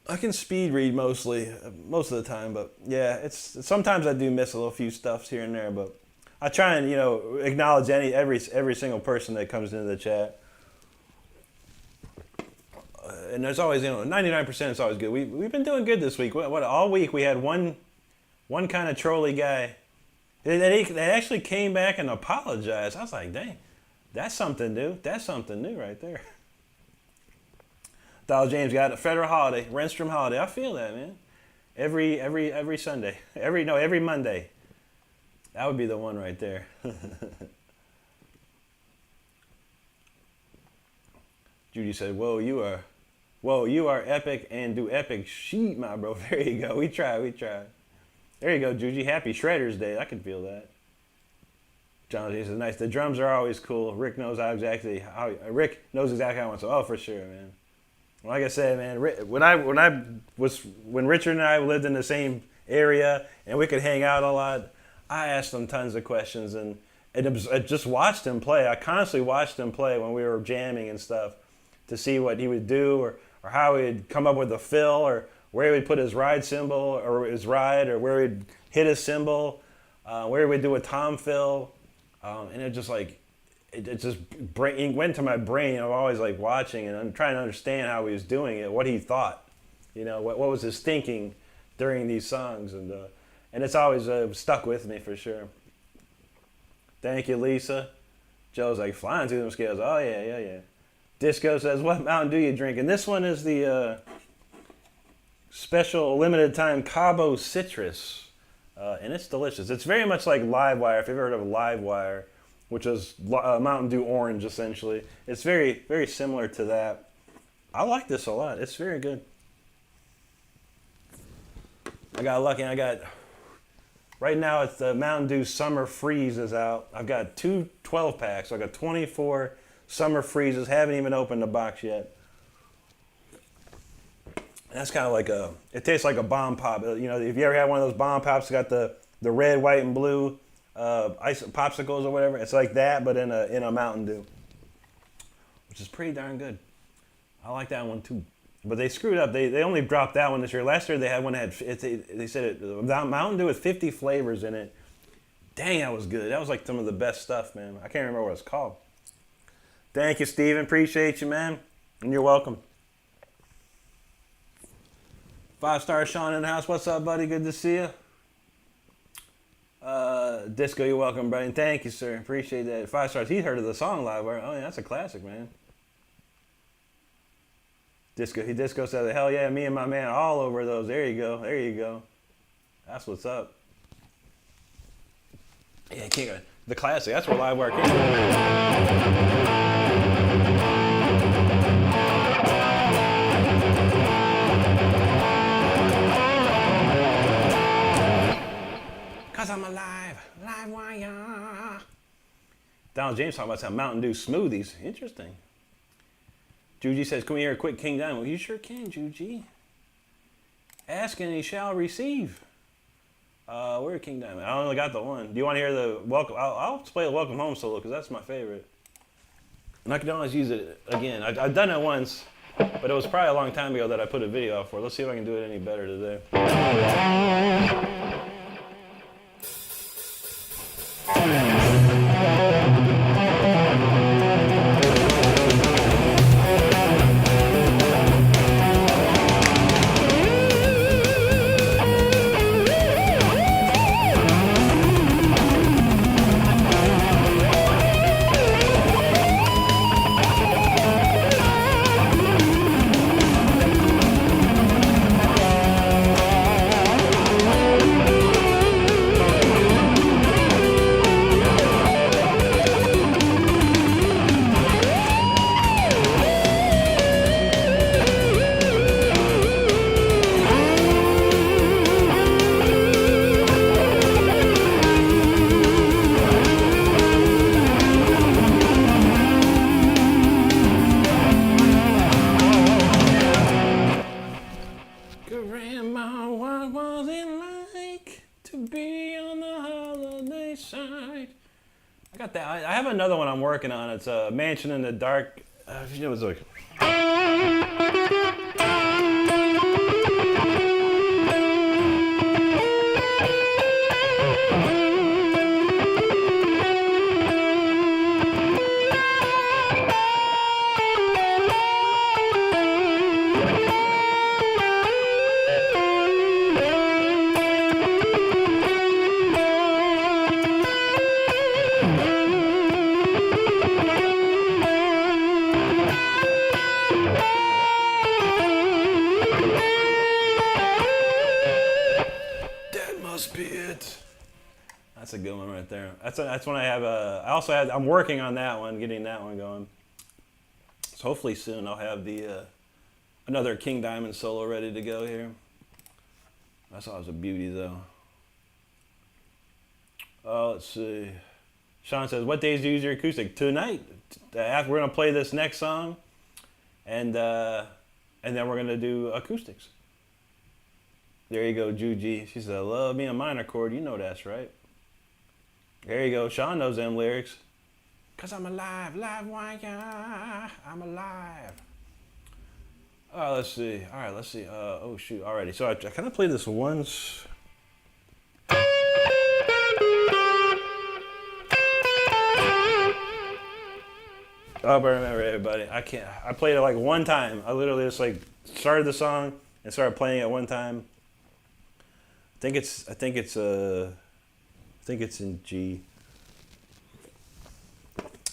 I can speed read most of the time, but yeah, sometimes I do miss a little few stuffs here and there, but I try and, acknowledge every single person that comes into the chat. And there's always, 99% is always good. We've been doing good this week. What all week we had one kind of trolly guy. They actually came back and apologized. I was like, dang, that's something new. That's something new right there. Donald James got a federal holiday, Renstrom holiday. I feel that, man. Every Sunday, every Monday. That would be the one right there. Judy said, "Whoa, you are epic and do epic sheet, my bro." There you go. We try. There you go, Judy. Happy Shredders Day. I can feel that. John says, "Nice. The drums are always cool. Rick knows exactly how I want to." Oh, for sure, man. Like I said, man, when Richard and I lived in the same area and we could hang out a lot, I asked him tons of questions and I just watched him play. I constantly watched him play when we were jamming and stuff to see what he would do or how he'd come up with a fill or where he would put his ride cymbal or his ride or where he'd hit his cymbal, where he would do a tom fill, and it just like. It just went to my brain. I'm always like watching and I'm trying to understand how he was doing it, what he thought, what was his thinking during these songs, and it's always stuck with me for sure. Thank you, Lisa. Joe's like flying through them scales. Oh yeah. Disco says, "What Mountain Dew you drinking?" This one is the special limited time Cabo Citrus, and it's delicious. It's very much like Livewire. If you've ever heard of Livewire, which is Mountain Dew Orange, essentially. It's very, very similar to that. I like this a lot. It's very good. I got lucky. Right now, it's the Mountain Dew Summer Freeze is out. I've got 2 12-packs. So I got 24 Summer Freezes. Haven't even opened the box yet. And that's kind of like it tastes like a bomb pop. If you ever had one of those bomb pops, it's got the red, white, and blue ice popsicles or whatever. It's like that, but in a Mountain Dew, which is pretty darn good. I like that one too. But they screwed up. They only dropped that one this year. Last year they had one that had they said Mountain Dew with 50 flavors in it. Dang, that was good. That was like some of the best stuff, man. I can't remember what it's called. Thank you, Steven. Appreciate you, man. And you're welcome. 5-star Sean in the house. What's up, buddy? Good to see you. Disco, you're welcome, Brian. Thank you, sir. Appreciate that. 5 stars. He heard of the song live. Oh, yeah, that's a classic, man. Disco said, "Hell yeah, me and my man are all over those." There you go. That's what's up. Yeah, King, the classic. That's where Livewire came from. Cause I'm alive, Livewire. Donald James talking about some Mountain Dew smoothies. Interesting. Juji says, "Can we hear a quick King Diamond?" Well, you sure can, Juji. Ask and he shall receive. Where's King Diamond? I only got the one. Do you want to hear the welcome? I'll play the Welcome Home solo because that's my favorite. And I can always use it again. I've done it once, but it was probably a long time ago that I put a video out for it. Let's see if I can do it any better today. got that. I have another one I'm working on. It's a Mansion in the Dark. You know, it's like. That's a good one right there. That's when I have I'm working on that one, getting that one going. So hopefully soon I'll have the another King Diamond solo ready to go here. That's always a beauty though. Let's see. Sean says, what days do you use your acoustic? Tonight. We're gonna play this next song, and then we're gonna do acoustics. There you go, Juji. She said, I love me a minor chord. You know that's right. There you go. Sean knows them lyrics. Cause I'm alive, live wire. I'm alive. Let's see. All right, let's see. Oh shoot. Alrighty. So I kind of played this once. Oh, but remember everybody. I played it like one time. I literally just like started the song and started playing it one time. I think it's in G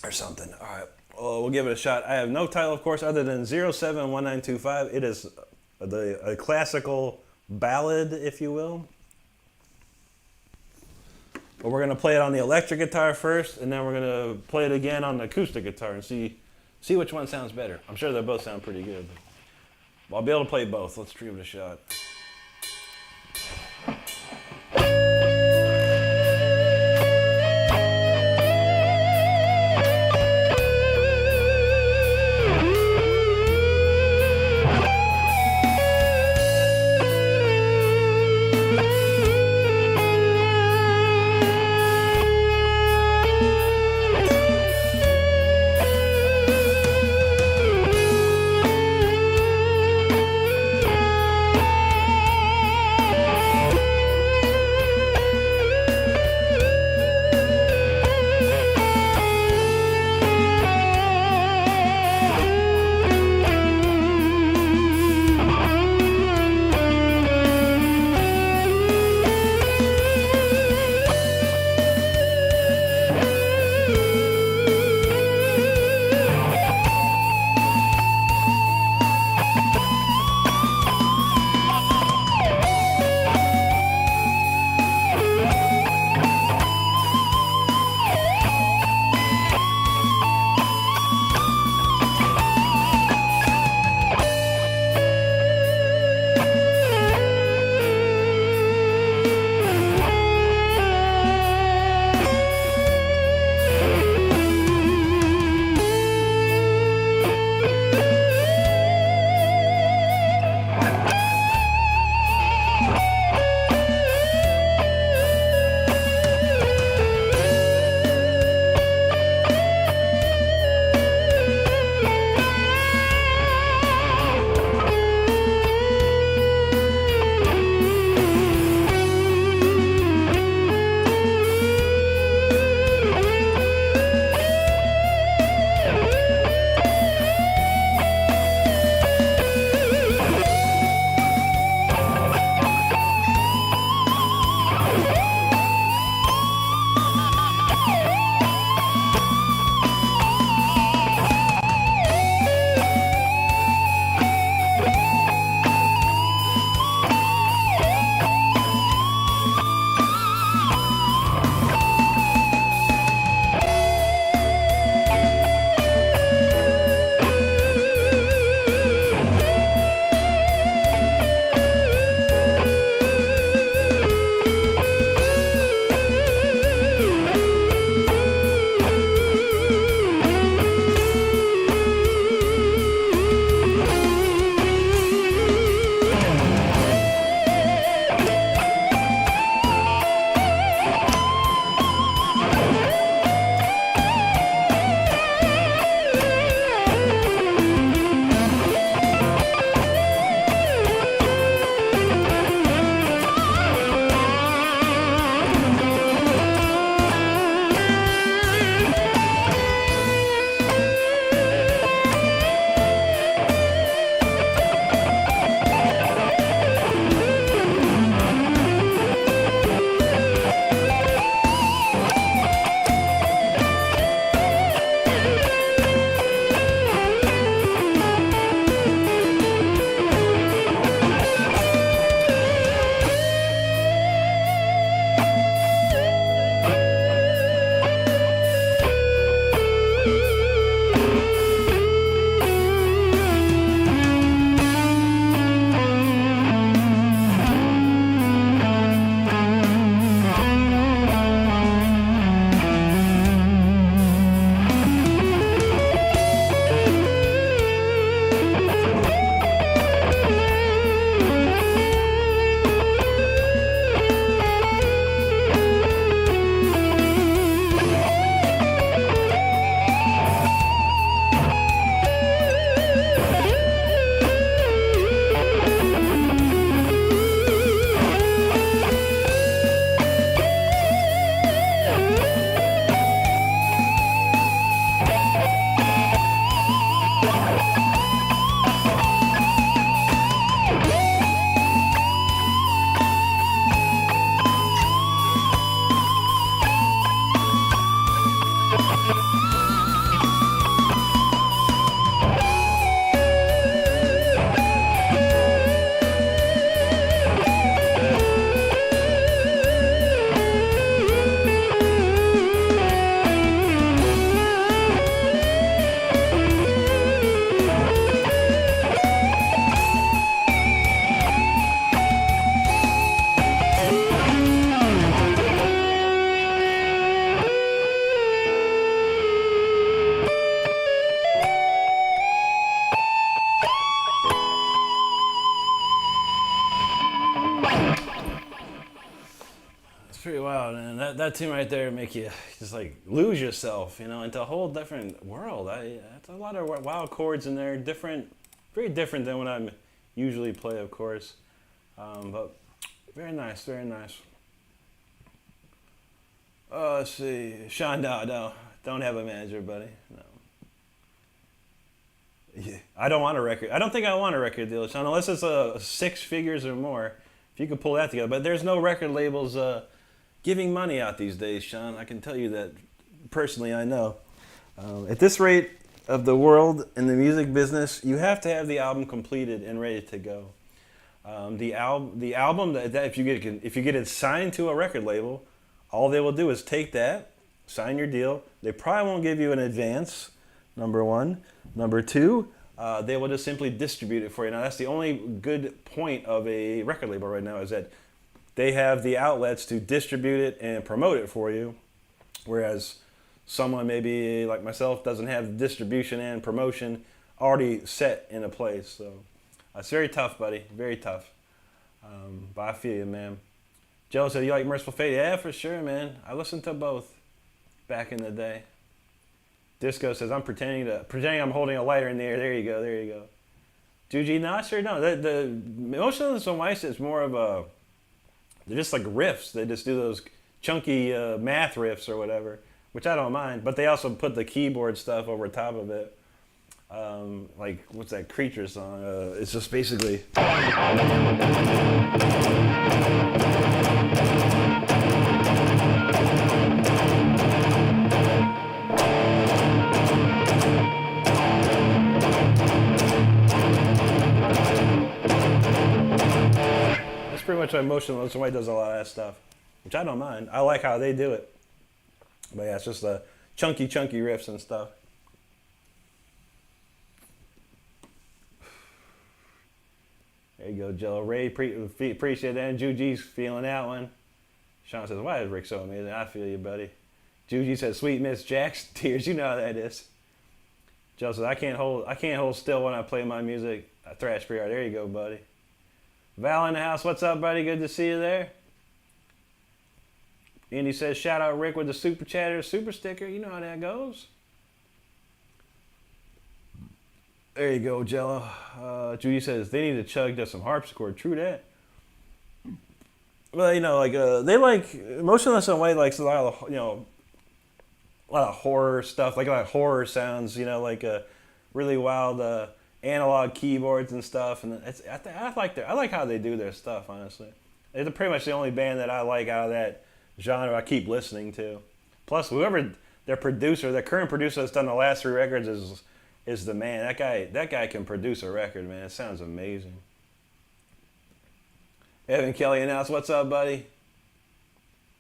or something. All right, well, we'll give it a shot. I have no title, of course, other than 071925. It is a classical ballad, if you will. But we're gonna play it on the electric guitar first, and then we're gonna play it again on the acoustic guitar and see which one sounds better. I'm sure they both sound pretty good. But I'll be able to play both. Let's give it a shot. that tune right there make you just like lose yourself, you know, into a whole different world. That's a lot of wild chords in there, different, very different than what I usually play, of course. But very nice, very nice. Let's see, Sean, no, don't have a manager, buddy. No. Yeah, I don't want a record. I don't think I want a record deal, Sean, unless it's 6 figures or more. If you could pull that together, but there's no record labels giving money out these days, Sean. I can tell you that personally. I know. At this rate of the world in the music business, you have to have the album completed and ready to go. The album that if you get it signed to a record label, all they will do is take that, sign your deal. They probably won't give you an advance. Number one. Number two, they will just simply distribute it for you. Now that's the only good point of a record label right now, is that they have the outlets to distribute it and promote it for you, whereas someone maybe like myself doesn't have distribution and promotion already set in a place. So it's very tough, buddy, very tough. But I feel you, man. Joe said, you like Merciful Fate? Yeah, for sure, man. I listened to both back in the day. Disco says, I'm pretending I'm holding a lighter in the air. There you go, there you go. Juji, no, I sure don't. The Motionless in White is more of a, they're just like riffs. They just do those chunky math riffs or whatever, which I don't mind. But they also put the keyboard stuff over top of it. Like, what's that Creature song? It's just basically... That's pretty much why Motionless in White does a lot of that stuff, which I don't mind. I like how they do it. But yeah, it's just the chunky riffs and stuff. There you go, Jello. Ray, appreciate that. And Juji's feeling that one. Sean says, why is Rick so amazing? I feel you, buddy. Juji says, Sweet Miss Jack's tears. You know how that is. Joe says, I can't hold still when I play my music. Thrash PR. There you go, buddy. Val in the house. What's up, buddy? Good to see you there. Andy says, shout out Rick with the super chatter, super sticker. You know how that goes. There you go, Jello. Judy says they need to chug to some harpsichord. True that. Well, you know, like they like Motionless in White likes a lot of, you know, a lot of horror stuff, like a lot of horror sounds. You know, like really wild analog keyboards and stuff. And I like how they do their stuff. Honestly, they're pretty much the only band that I like out of that genre. I keep listening to. Plus, whoever their producer, their current producer that's done the last 3 records is the man. That guy can produce a record, man. It sounds amazing. Evan Kelly announced, what's up, buddy?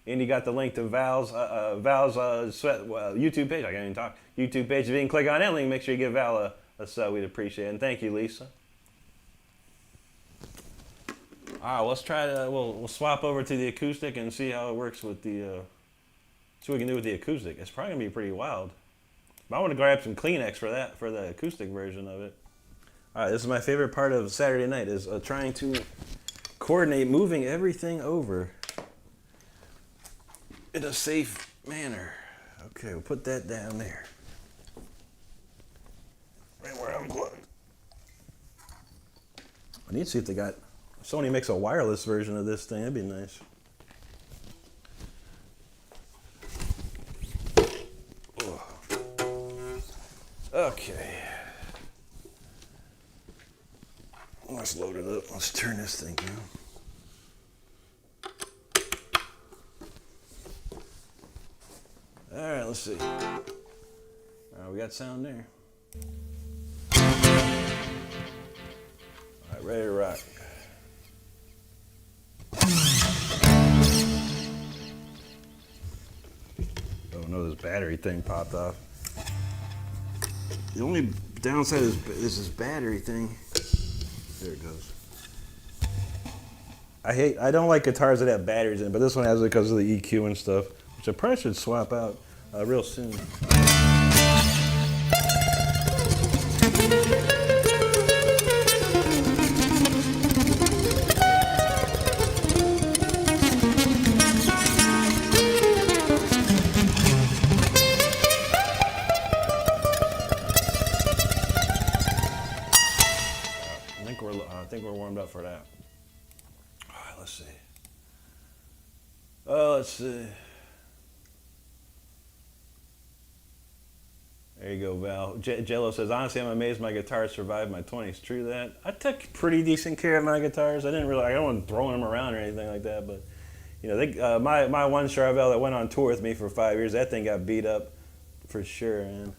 Andy got the link to Val's YouTube page. I can't even talk. YouTube page. If you can click on that link, make sure you give Val a sub. We'd appreciate it. And thank you, Lisa. All right, let's try to, we'll swap over to the acoustic and see how it works with the, see what we can do with the acoustic. It's probably going to be pretty wild. But I want to grab some Kleenex for the acoustic version of it. All right, this is my favorite part of Saturday night, is trying to coordinate moving everything over in a safe manner. Okay, we'll put that down there. Right where I'm plugged. I need to see if they got, Sony makes a wireless version of this thing. That'd be nice. Okay. Let's load it up. Let's turn this thing on. All right, let's see. All right, we got sound there. All right, ready to rock. Oh no, this battery thing popped off. The only downside is this battery thing. There it goes. I don't like guitars that have batteries in it, but this one has it because of the EQ and stuff, which I probably should swap out real soon. up for that. All right, let's see. Let's see. There you go, Val. Jello says, honestly, I'm amazed my guitar survived my 20s. True that. I took pretty decent care of my guitars. I don't want throwing them around or anything like that, but you know, my one Charvel that went on tour with me for 5 years, that thing got beat up for sure, man.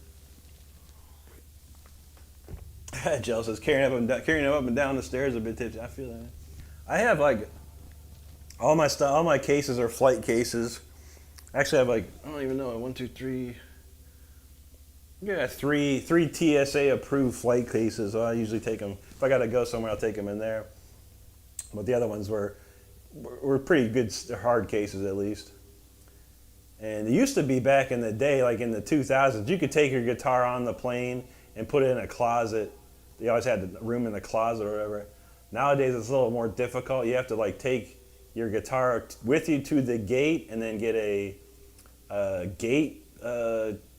Jello says, carrying him up and down the stairs a bit tipsy. I feel that. I have like all my stuff. All my cases are flight cases. Actually, I have like, I don't even know, 1, 2, 3. Yeah, three TSA approved flight cases. So I usually take them. If I gotta go somewhere, I'll take them in there. But the other ones were pretty good hard cases at least. And it used to be back in the day, like in the 2000s, you could take your guitar on the plane and put it in a closet. They always had the room in the closet or whatever. Nowadays, it's a little more difficult. You have to like take your guitar with you to the gate and then get a gate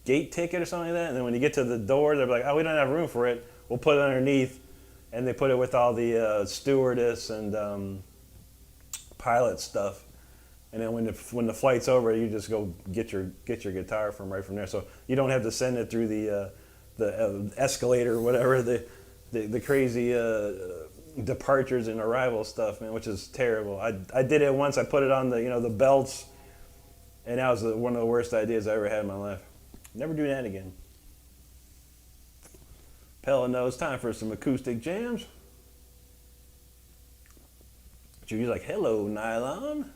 ticket or something like that. And then when you get to the door, they're like, oh, we don't have room for it. We'll put it underneath. And they put it with all the stewardess and pilot stuff. And then when the flight's over, you just go get your guitar from right from there. So you don't have to send it through the escalator or whatever, the crazy departures and arrival stuff, man, which is terrible. I did it once. I put it on the belts, and that was one of the worst ideas I ever had in my life. Never do that again. Pella knows time for some acoustic jams. Judy's like, hello, Nylon.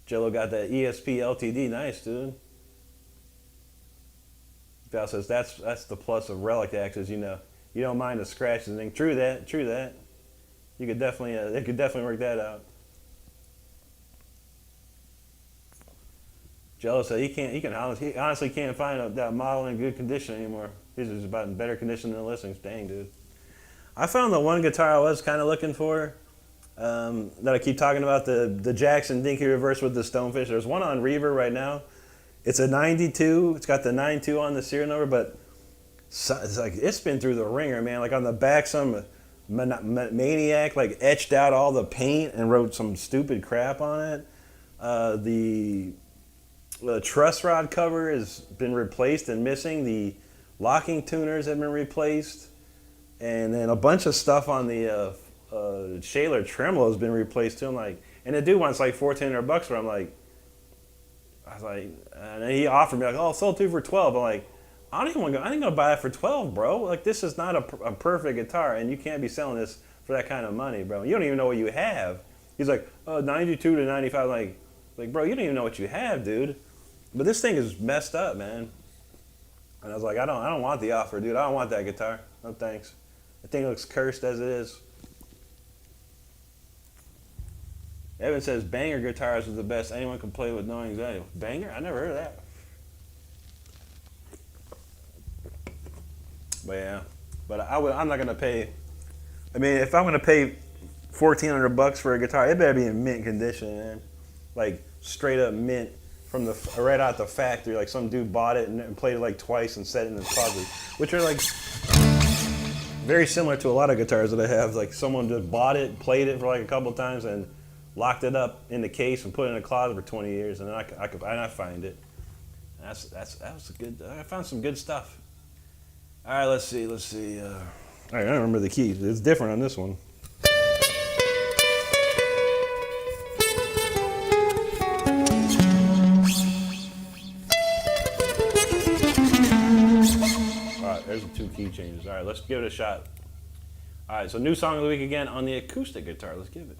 Jello got that ESP LTD. Nice, dude. Val says, that's the plus of relic axes, you know. You don't mind the scratches and things. True that. You could definitely, they could definitely work that out. Jello said he honestly can't find that model in good condition anymore. This is about in better condition than the listings. Dang, dude. I found the one guitar I was kind of looking for that I keep talking about, the Jackson Dinky Reverse with the Stonefish. There's one on Reverb right now. It's a 92. It's got the 92 on the serial number, but it's like it's been through the ringer, man. Like on the back, some maniac like etched out all the paint and wrote some stupid crap on it. The truss rod cover has been replaced and missing. The locking tuners have been replaced, and then a bunch of stuff on the Shaler tremolo has been replaced too. I'm like, and the dude wants like $1,400 for it. I was like, and he offered me like, oh, sold two for 12. I'm like, I ain't gonna buy it for 12, bro. Like, this is not a perfect guitar, and you can't be selling this for that kind of money, bro. You don't even know what you have. He's like, 92 to 95. Like, bro, you don't even know what you have, dude. But this thing is messed up, man. And I was like, I don't want the offer, dude. I don't want that guitar. No thanks. The thing looks cursed as it is. Evan says banger guitars are the best anyone can play with no anxiety. Banger? I never heard of that. But yeah, but I'm not gonna pay. I mean, if I'm gonna pay $1,400 for a guitar, it better be in mint condition, man. Like straight up mint from right out the factory. Like some dude bought it and played it like twice and set it in his closet, which are like very similar to a lot of guitars that I have. Like someone just bought it, played it for like a couple times, and locked it up in the case and put it in a closet for 20 years, and then I find it. That was good. I found some good stuff. All right, let's see. All right, I don't remember the keys. It's different on this one. All right, there's the two key changes. All right, let's give it a shot. All right, so new song of the week again on the acoustic guitar. Let's give it.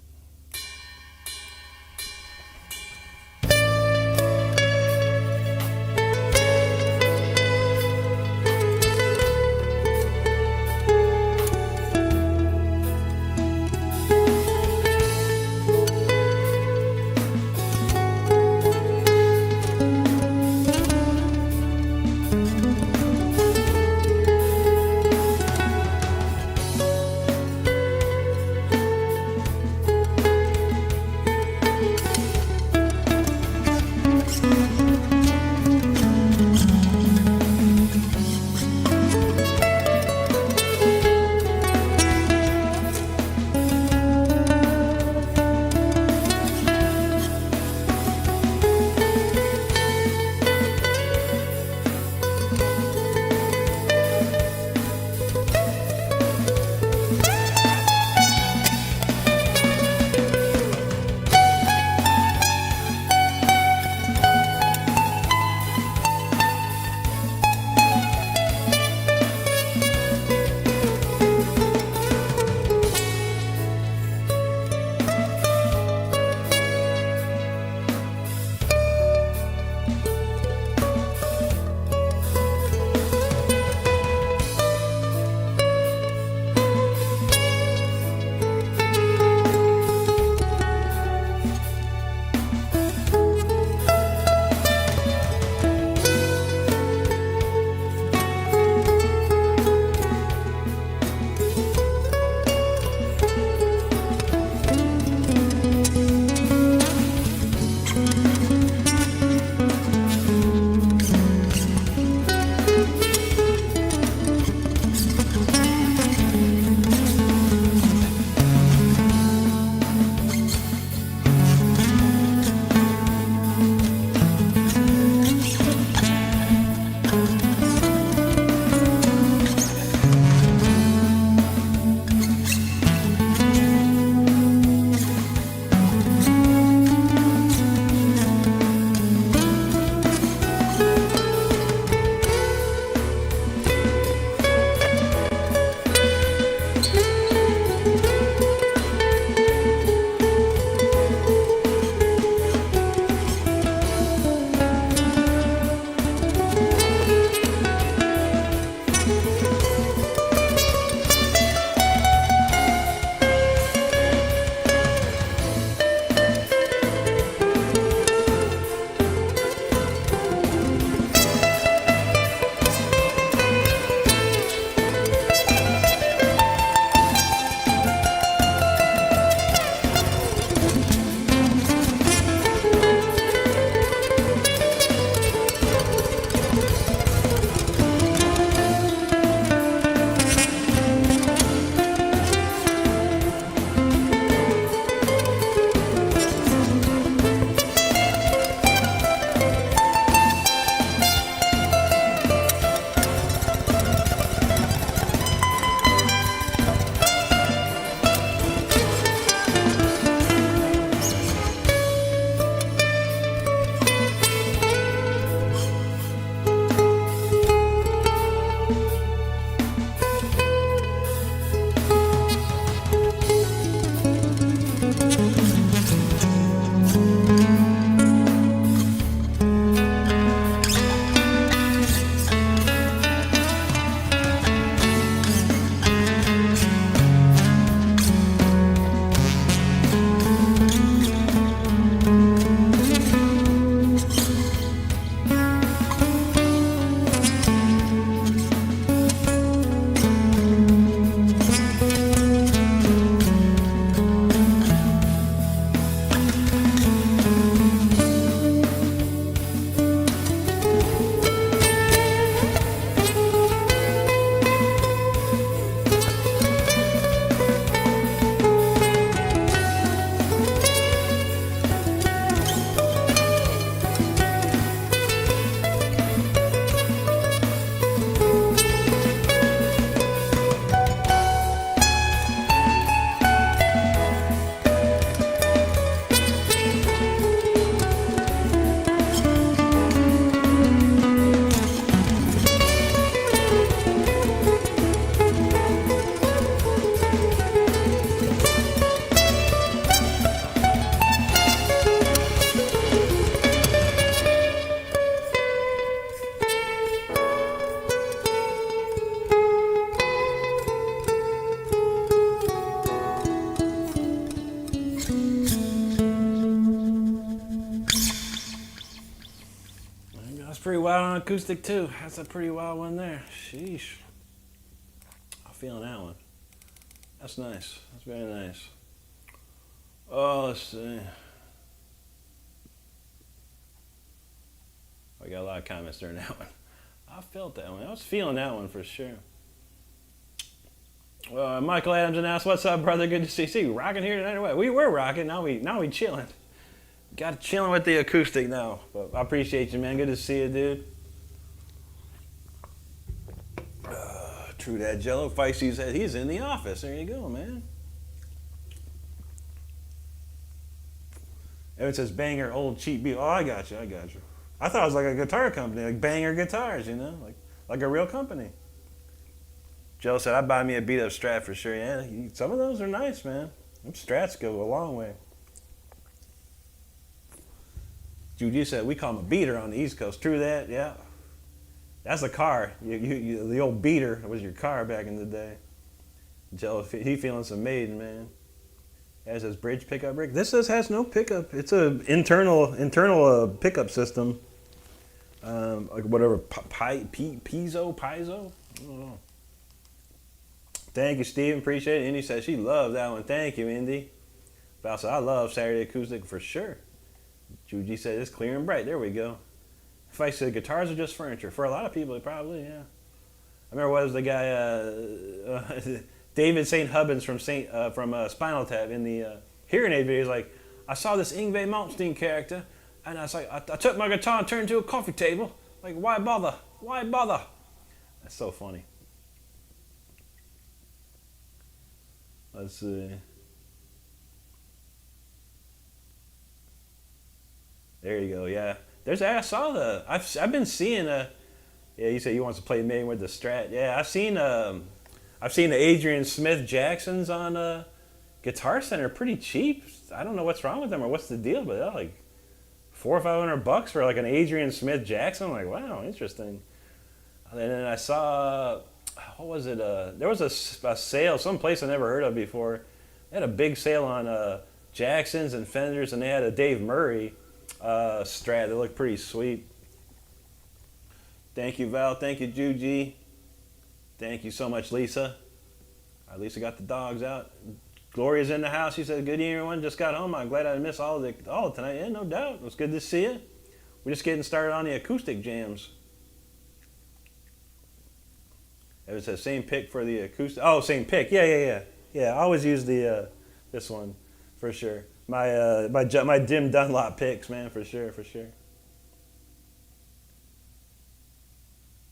on acoustic too. That's a pretty wild one there. Sheesh. I'm feeling that one. That's nice. That's very nice. Oh, let's see. I got a lot of comments during that one. I felt that one. I was feeling that one for sure. Michael Adams announced, "What's up, brother? Good to see you. Rocking here tonight or what?" We were rocking. Now we chilling. Got chilling with the acoustic now. But I appreciate you, man. Good to see you, dude. True that, Jello. Feisty said he's in the office. There you go, man. Evan says, "Banger, old cheap beat." Oh, I got you. I thought it was like a guitar company, like Banger Guitars, you know, like a real company. Joe said, "I'd buy me a beat up Strat for sure." Yeah, some of those are nice, man. Them Strats go a long way. Judy said, "We call them a beater on the East Coast." True that, yeah. That's a car. The old beater was your car back in the day. Joe, he feeling some Maiden, man. Has his bridge pickup, Rick. This has no pickup. It's a internal pickup system. Like whatever, piezo. I don't know. Thank you, Steven. Appreciate it. Indy says she loved that one. Thank you, Indy. Val said, "I love Saturday Acoustic for sure." Juji said, "It's clear and bright." There we go. If I said guitars are just furniture, for a lot of people, probably, yeah. I remember what was the guy, David St. Hubbins from Spinal Tap in the hearing aid video. He's like, "I saw this Yngwie Malmsteen character, and I was like, I took my guitar and turned it into a coffee table. Like, why bother? Why bother?" That's so funny. Let's see. There you go. Yeah, I saw I've been seeing yeah, you say he wants to play Maiden with the Strat. Yeah, I've seen the Adrian Smith Jacksons on Guitar Center, pretty cheap. I don't know what's wrong with them or what's the deal, but they're like $400 or $500 for like an Adrian Smith Jackson. I'm like, wow, interesting. And then I saw, what was it? There was a sale, some place I never heard of before. They had a big sale on Jacksons and Fenders, and they had a Dave Murray Strat. They looked pretty sweet. Thank you, Val. Thank you, Juji. Thank you so much, Lisa. Lisa got the dogs out. Gloria's in the house. She said, "Good evening, everyone. Just got home. I'm glad I missed all tonight." Yeah, no doubt. It was good to see you. We're just getting started on the acoustic jams. It says same pick for the acoustic. Oh, same pick. Yeah. I always use the this one for sure. My Jim Dunlop picks, man, for sure.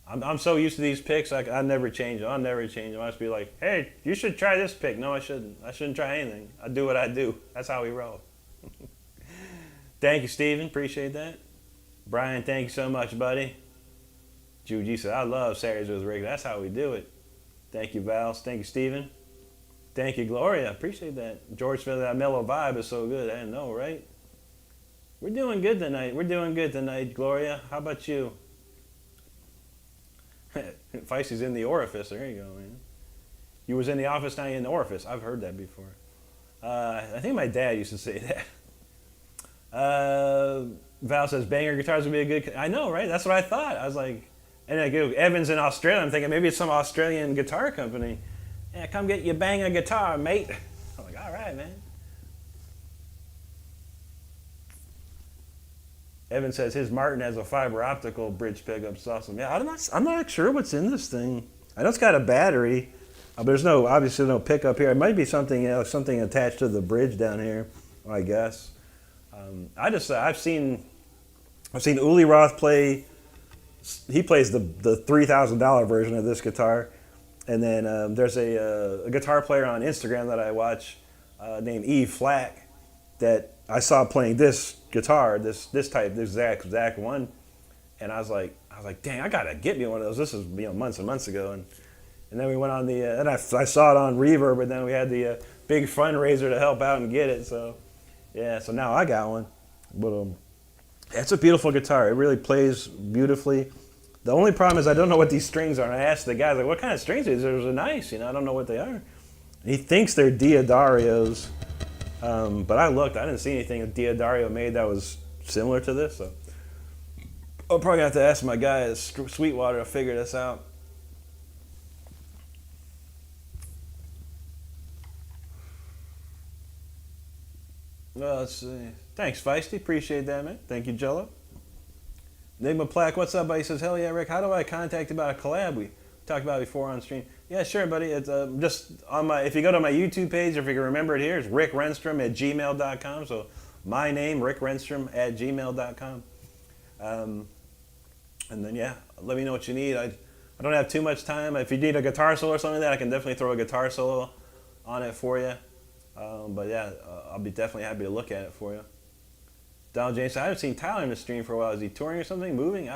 I'm so used to these picks, I never change them. I'll never change them. I just be like, "Hey, you should try this pick." No, I shouldn't. I shouldn't try anything. I do what I do. That's how we roll. Thank you, Steven. Appreciate that. Brian, thank you so much, buddy. Juji said, "I love Saturdays with Rick." That's how we do it. Thank you, Val. Thank you, Steven. Thank you, Gloria. Appreciate that. George said that mellow vibe is so good. I know, right? We're doing good tonight. Gloria. How about you? Feisty's in the orifice. There you go, man. You was in the office, now you're in the orifice. I've heard that before. I think my dad used to say that. Val says, "Banger Guitars would be a good..." I know, right? That's what I thought. I was like, and I go, Evan's in Australia. I'm thinking maybe it's some Australian guitar company. "Yeah, come get your Banger guitar, mate." I'm like, all right, man. Evan says his Martin has a fiber optical bridge pickup. It's awesome. Yeah, I'm not sure what's in this thing. I know it's got a battery, but there's obviously no pickup here. It might be something else, something attached to the bridge down here, I guess. I've seen Uli Roth play. He plays the $3,000 version of this guitar, and then there's a guitar player on Instagram that I watch named Eve Flack that I saw playing this guitar, this exact one, and I was like, dang, I gotta get me one of those. This is months and months ago, and then we went on and I saw it on Reverb, but then we had the big fundraiser to help out and get it. So yeah, so now I got one. But it's a beautiful guitar. It really plays beautifully. The only problem is I don't know what these strings are. And I asked the guy, like, "What kind of strings are these?" They're nice, I don't know what they are. And he thinks they're Diodarios. But I looked, I didn't see anything Diodario made that was similar to this. So I'll probably have to ask my guy at Sweetwater to figure this out. Well, let's see. Thanks, Feisty. Appreciate that, man. Thank you, Jello. Enigma Plaque, what's up, buddy? He says, hell yeah, Rick. How do I contact you about a collab we talked about before on stream? Yeah, sure, buddy. It's just on my. If you go to my YouTube page, or if you can remember it here, it's RickRenstrom@gmail.com. So my name, RickRenstrom@gmail.com. And then yeah, let me know what you need. I don't have too much time. If you need a guitar solo or something like that, I can definitely throw a guitar solo on it for you. But yeah, I'll be definitely happy to look at it for you. Donald James said, I haven't seen Tyler in the stream for a while. Is he touring or something? Moving?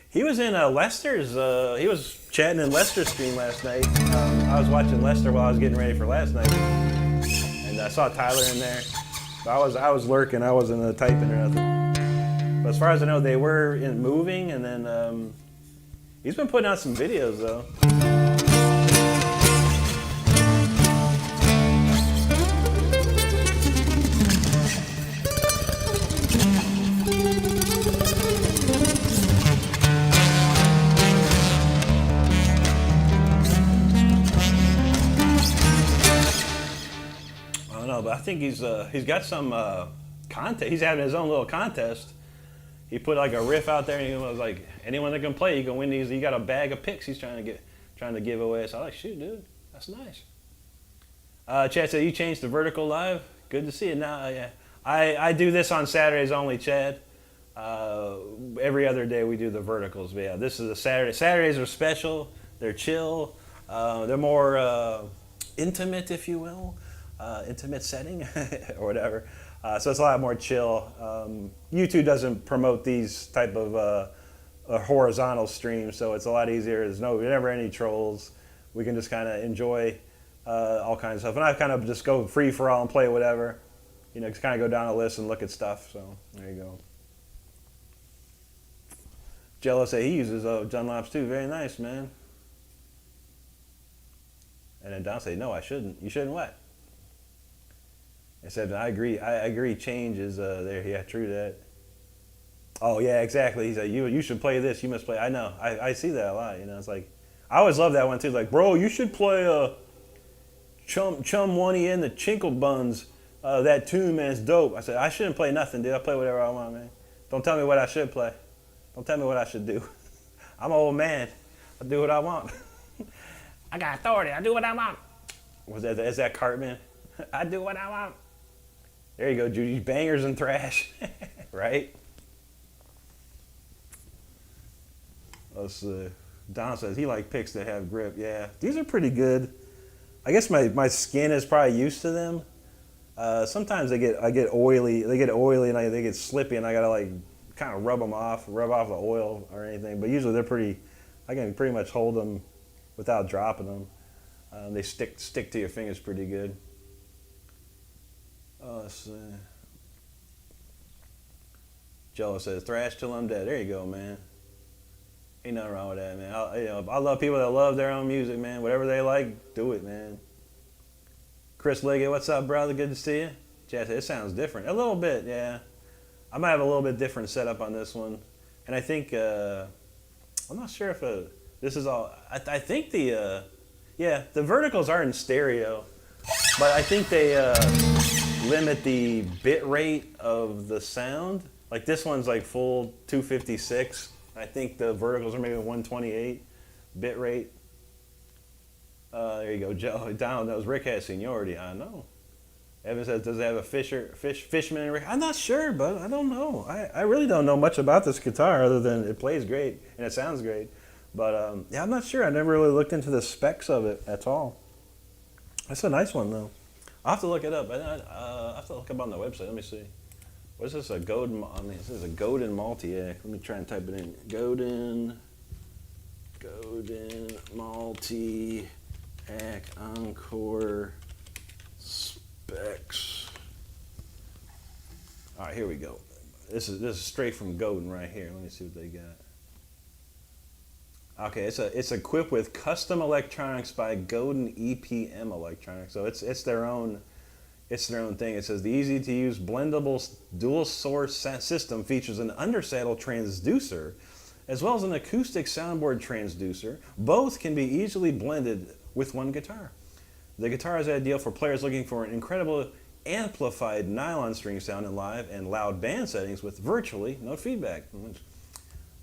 He was in Lester's. He was chatting in Lester's stream last night. I was watching Lester while I was getting ready for last night, and I saw Tyler in there. But I was lurking. I wasn't typing or nothing. But as far as I know, they were moving, and then he's been putting out some videos though. But I think he's got some contest. He's having his own little contest. He put like a riff out there, and he was like, anyone that can play, you can win these. He got a bag of picks he's trying to give away. So I was like, shoot, dude, that's nice. Chad said you changed to vertical live. Good to see it. Now, yeah, I do this on Saturdays only, Chad. Every other day we do the verticals. But yeah, this is a Saturday. Saturdays are special. They're chill. They're more intimate, if you will. Intimate setting or whatever. So it's a lot more chill. YouTube doesn't promote these type of horizontal streams, so it's a lot easier. There's never any trolls. We can just kind of enjoy all kinds of stuff. And I kind of just go free for all and play whatever. You know, just kind of go down a list and look at stuff. So there you go. Jello said he uses Dunlops too. Very nice, man. And then Don said, no, I shouldn't. You shouldn't what? I said, I agree. Change is there. Yeah, true that. Oh yeah, exactly. He said, you should play this. You must play. I know. I see that a lot. You know, it's like I always love that one too. Like, bro, you should play Chum Woney and the Chinkle Buns. That tune, man, is dope. I said, I shouldn't play nothing, dude. I play whatever I want, man. Don't tell me what I should play. Don't tell me what I should do. I'm an old man. I do what I want. I got authority. I do what I want. Is that Cartman? I do what I want. There you go, Judy. Bangers and thrash, right? Let's Don says he like picks that have grip. Yeah, these are pretty good. I guess my skin is probably used to them. Sometimes I get oily. They get oily and they get slippy, and I gotta like kind of rub off the oil or anything. But usually they're pretty. I can pretty much hold them without dropping them. They stick to your fingers pretty good. Let's see. Jello says, thrash till I'm dead. There you go, man. Ain't nothing wrong with that, man. I love people that love their own music, man. Whatever they like, do it, man. Chris Liggett, what's up, brother? Good to see you. Chad said, it sounds different. A little bit, yeah. I might have a little bit different setup on this one. And I think, I'm not sure if this is all, I think the verticals are in stereo. But I think they limit the bit rate of the sound. Like this one's like full 256. I think the verticals are maybe 128 bit rate. There you go, Joe. Donald knows Rick has seniority. I know. Evan says, does it have a Fishman and Rick? I'm not sure, but I don't know. I really don't know much about this guitar other than it plays great and it sounds great. But yeah, I'm not sure. I never really looked into the specs of it at all. That's a nice one, though. I'll have to look it up. I'll have to look up on the website. Let me see. What is this? A Godin? I mean, this is a Godin multi-act. Let me try and type it in. Godin multi-act encore specs. All right, here we go. This is straight from Godin right here. Let me see what they got. Okay, it's equipped with custom electronics by Godin EPM Electronics. So it's their own It's their own thing. It says the easy-to-use blendable dual-source system features an undersaddle transducer as well as an acoustic soundboard transducer. Both can be easily blended with one guitar. The guitar is ideal for players looking for an incredible amplified nylon string sound in live and loud band settings with virtually no feedback.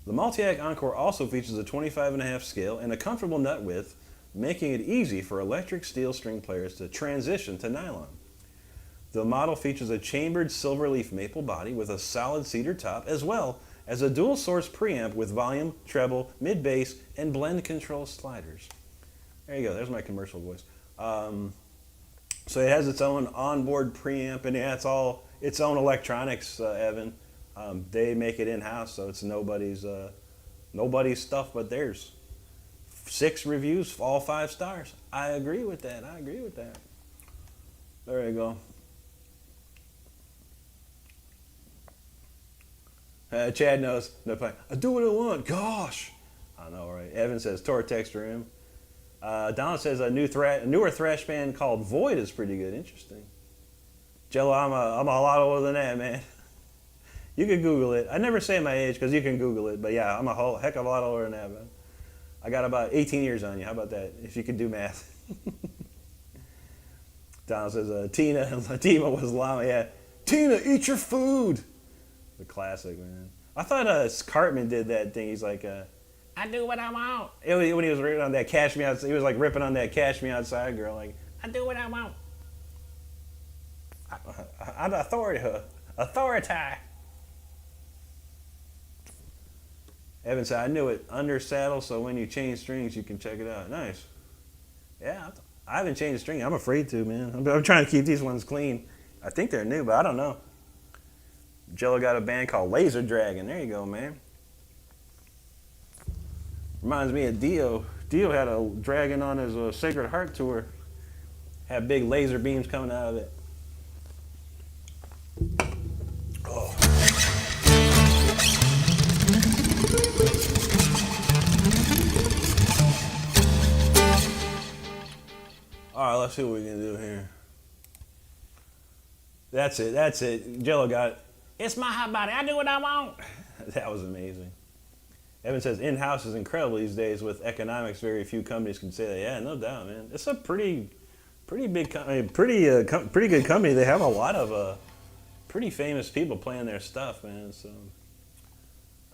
The Multi-Act Encore also features a 25.5 scale and a comfortable nut width, making it easy for electric steel string players to transition to nylon. The model features a chambered silverleaf maple body with a solid cedar top, as well as a dual source preamp with volume, treble, mid-bass, and blend control sliders. There you go, there's my commercial voice. So it has its own onboard preamp, and it's all its own electronics, Evan. They make it in-house, so it's nobody's stuff but theirs. 6 reviews, all 5 stars. I agree with that. There you go. Chad knows. No play. I do what I want. Gosh. I know, right? Evan says Tortex Rim. Donald says a newer thrash band called Void is pretty good. Interesting. Jello, I'm a lot older than that, man. You can Google it. I never say my age because you can Google it. But yeah, I'm a whole heck of a lot older than that, man. I got about 18 years on you. How about that? If you can do math. Donald says Tina was llama. Yeah. Tina, eat your food. The classic, man. I thought Cartman did that thing. He's like, I do what I want. When he was ripping on that Cash Me Outside, he was like ripping on that Cash Me Outside girl. Like, I do what I want. I'm authority. Evan said, I knew it. Under saddle, so when you change strings, you can check it out. Nice. Yeah, I haven't changed a string. I'm afraid to, man. I'm trying to keep these ones clean. I think they're new, but I don't know. Jello got a band called Laser Dragon. There you go, man. Reminds me of Dio. Dio had a dragon on his Sacred Heart tour. Had big laser beams coming out of it. Oh. All right, let's see what we can do here. That's it. Jello got it. It's my hot body. I do what I want. That was amazing. Evan says in-house is incredible these days with economics. Very few companies can say that. Yeah, no doubt, man. It's a pretty big company, pretty good company. They have a lot of pretty famous people playing their stuff, man. So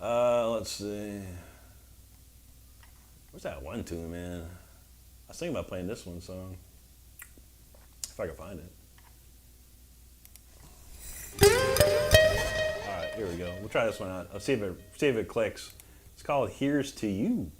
let's see. Where's that one tune, man? I was thinking about playing this one song if I can find it. All right, here we go. We'll try this one out. I'll see if it clicks. It's called Here's to You.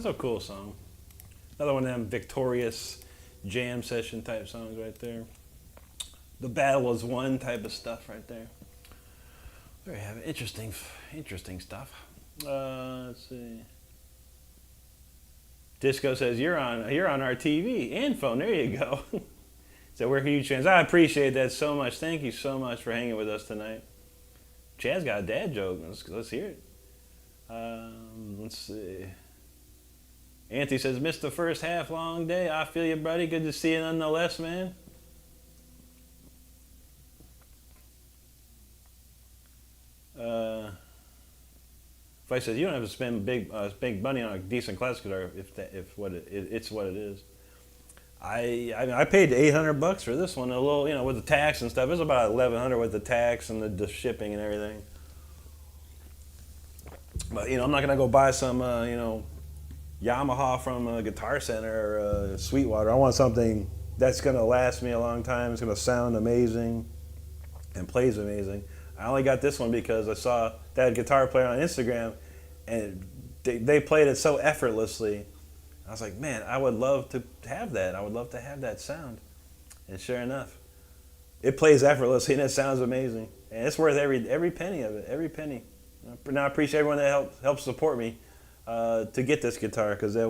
That's a cool song. Another one of them victorious jam session type songs right there. The Battle is Won type of stuff right there. There you have it. Interesting stuff. Let's see. Disco says you're on our TV and phone. There you go. So we're huge fans. I appreciate that so much. Thank you so much for hanging with us tonight. Chad's got a dad joke. Let's hear it. Let's see. Anthony says, missed the first half, long day. I feel you, buddy. Good to see you nonetheless, man. If I said you don't have to spend big money on a decent classic guitar, it's what it is. I paid $800 for this one. A little, with the tax and stuff. It was about $1,100 with the tax and the shipping and everything. But I'm not gonna go buy some Yamaha from Guitar Center or Sweetwater. I want something that's gonna last me a long time. It's gonna sound amazing and plays amazing. I only got this one because I saw that guitar player on Instagram, and they played it so effortlessly. I was like, man, I would love to have that. I would love to have that sound. And sure enough, it plays effortlessly and it sounds amazing. And it's worth every penny of it, every penny. Now I appreciate everyone that helped support me to get this guitar, because I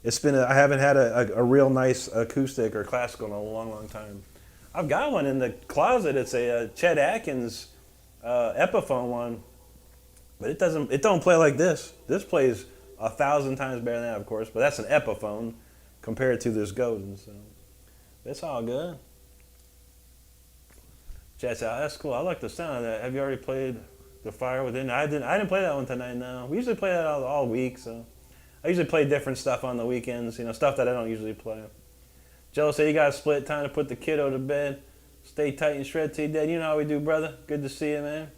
haven't had a real nice acoustic or classical in a long time. I've got one in the closet. It's a Chet Atkins Epiphone one, but it don't play like this. This plays 1,000 times better than that, of course, but that's an Epiphone compared to this Godin. So it's all good. Chet said, "Oh, that's cool. I like the sound of that. Have you already played The Fire Within?" I didn't play that one tonight. No, we usually play that all week. So I usually play different stuff on the weekends. Stuff that I don't usually play. Jello said, you got to split time to put the kiddo to bed. Stay tight and shred till you dead. You know how we do, brother. Good to see you, man.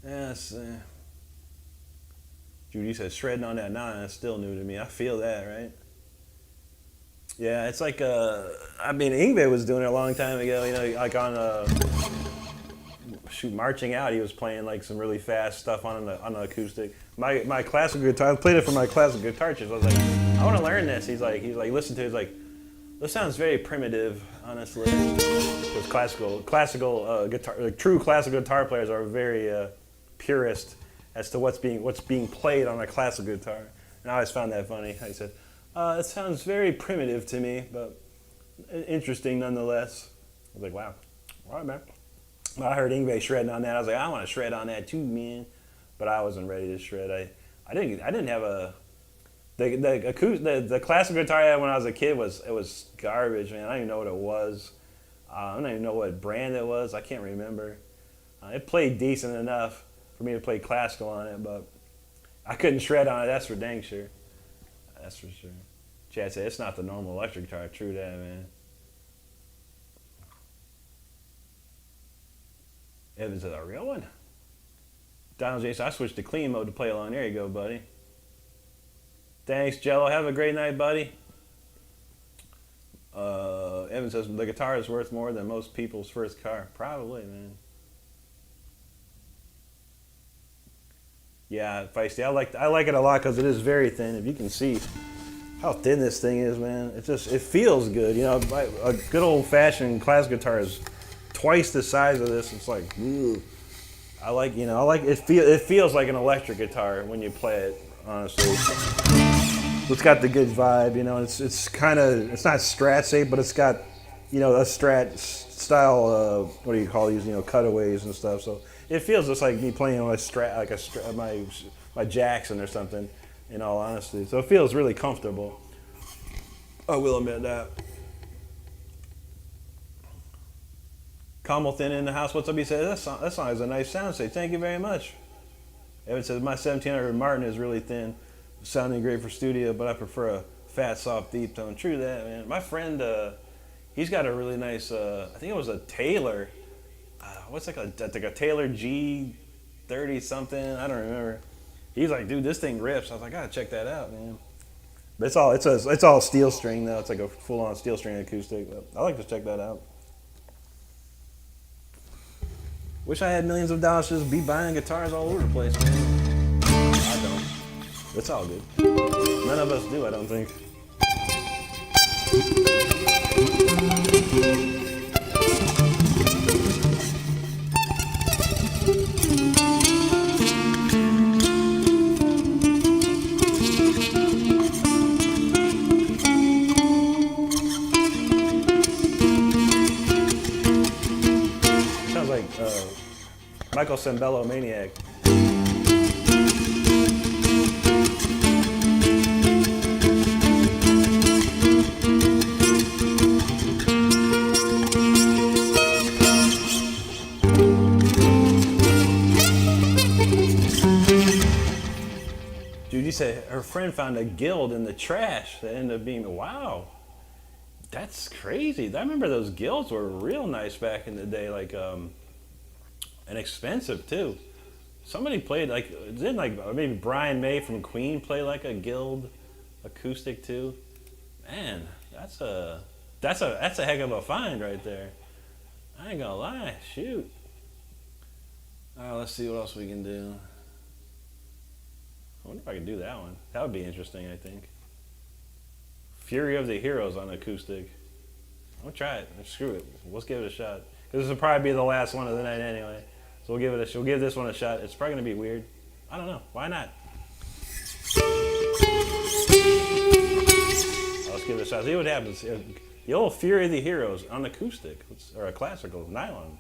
Yes. Judy says, shredding on that 9, that's still new to me. I feel that, right? Yeah, it's like, Yngwie was doing it a long time ago, like on Marching Out, he was playing like some really fast stuff on an acoustic. My classical guitar, I played it for my classical guitar teacher. I was like, I want to learn this. He's like, listen to it. He's like, this sounds very primitive, honestly. Because classical guitar, like, true classical guitar players are very purist as to what's being played on a classical guitar. And I always found that funny. He said, it sounds very primitive to me, but interesting nonetheless. I was like, wow, all right, man. I heard Yngwie shredding on that. I was like, I want to shred on that too, man. But I wasn't ready to shred. I didn't have the classical guitar I had when I was a kid was garbage, man. I don't even know what it was. I don't even know what brand it was. I can't remember. It played decent enough for me to play classical on it, but I couldn't shred on it. That's for dang sure. That's for sure. Chad said it's not the normal electric guitar. True that, man. Evans is a real one. Donald Jason, I switched to clean mode to play along. There you go, buddy. Thanks, Jello. Have a great night, buddy. Evans says the guitar is worth more than most people's first car. Probably, man. Yeah, feisty. I like it a lot because it is very thin. If you can see how thin this thing is, man, it feels good. A good old fashioned classic guitar is twice the size of this. It's like, ooh. I like it. It feels like an electric guitar when you play it. Honestly, it's got the good vibe. It's not Strat safe, but it's got a Strat style. What do you call these? Cutaways and stuff. So it feels just like me playing on a Strat, like my Jackson or something. In all honesty, so it feels really comfortable. I will admit that. Kamal Thin in the house. What's up? He says that song has a nice sound. Say thank you very much. Evan says my 1700 Martin is really thin, sounding great for studio, but I prefer a fat, soft, deep tone. True that, man. My friend, he's got a really nice. I think it was a Taylor. What's like a Taylor G30 something? I don't remember. He's like, dude, this thing rips. I was like, I gotta check that out, man. But it's all steel string though. It's like a full on steel string acoustic. But I like to check that out. Wish I had millions of dollars to just be buying guitars all over the place, man. I don't. It's all good. None of us do, I don't think. Sounds like Michael Sembello Maniac. Dude, you said her friend found a guild in the trash that ended up being, wow. That's crazy. I remember those guilds were real nice back in the day, like, and expensive too. Somebody played like, didn't like maybe Brian May from Queen play like a guild acoustic too? Man, that's a heck of a find right there. I ain't gonna lie, shoot. All right, let's see what else we can do. I wonder if I could do that one. That would be interesting, I think. Fury of the Heroes on acoustic. I'll try it. Screw it. Let's give it a shot. Because this will probably be the last one of the night anyway. So we'll give this one a shot. It's probably going to be weird. I don't know. Why not? Let's give it a shot. See what happens. The old Fury of the Heroes on acoustic. Or a classical nylon.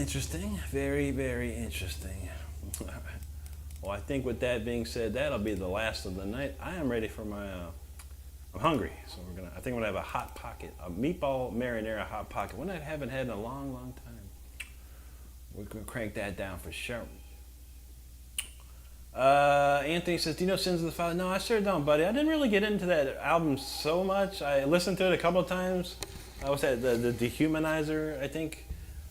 interesting. Very, very interesting. Well, I think with that being said, that'll be the last of the night. I am ready for my, I'm hungry, so I think I'm gonna have a hot pocket, a meatball marinara hot pocket, one I haven't had in a long, long time. We're gonna crank that down for sure. Anthony says, do you know Sins of the Father? No, I sure don't, buddy. I didn't really get into that album so much. I listened to it a couple of times. What's that, the Dehumanizer, I think.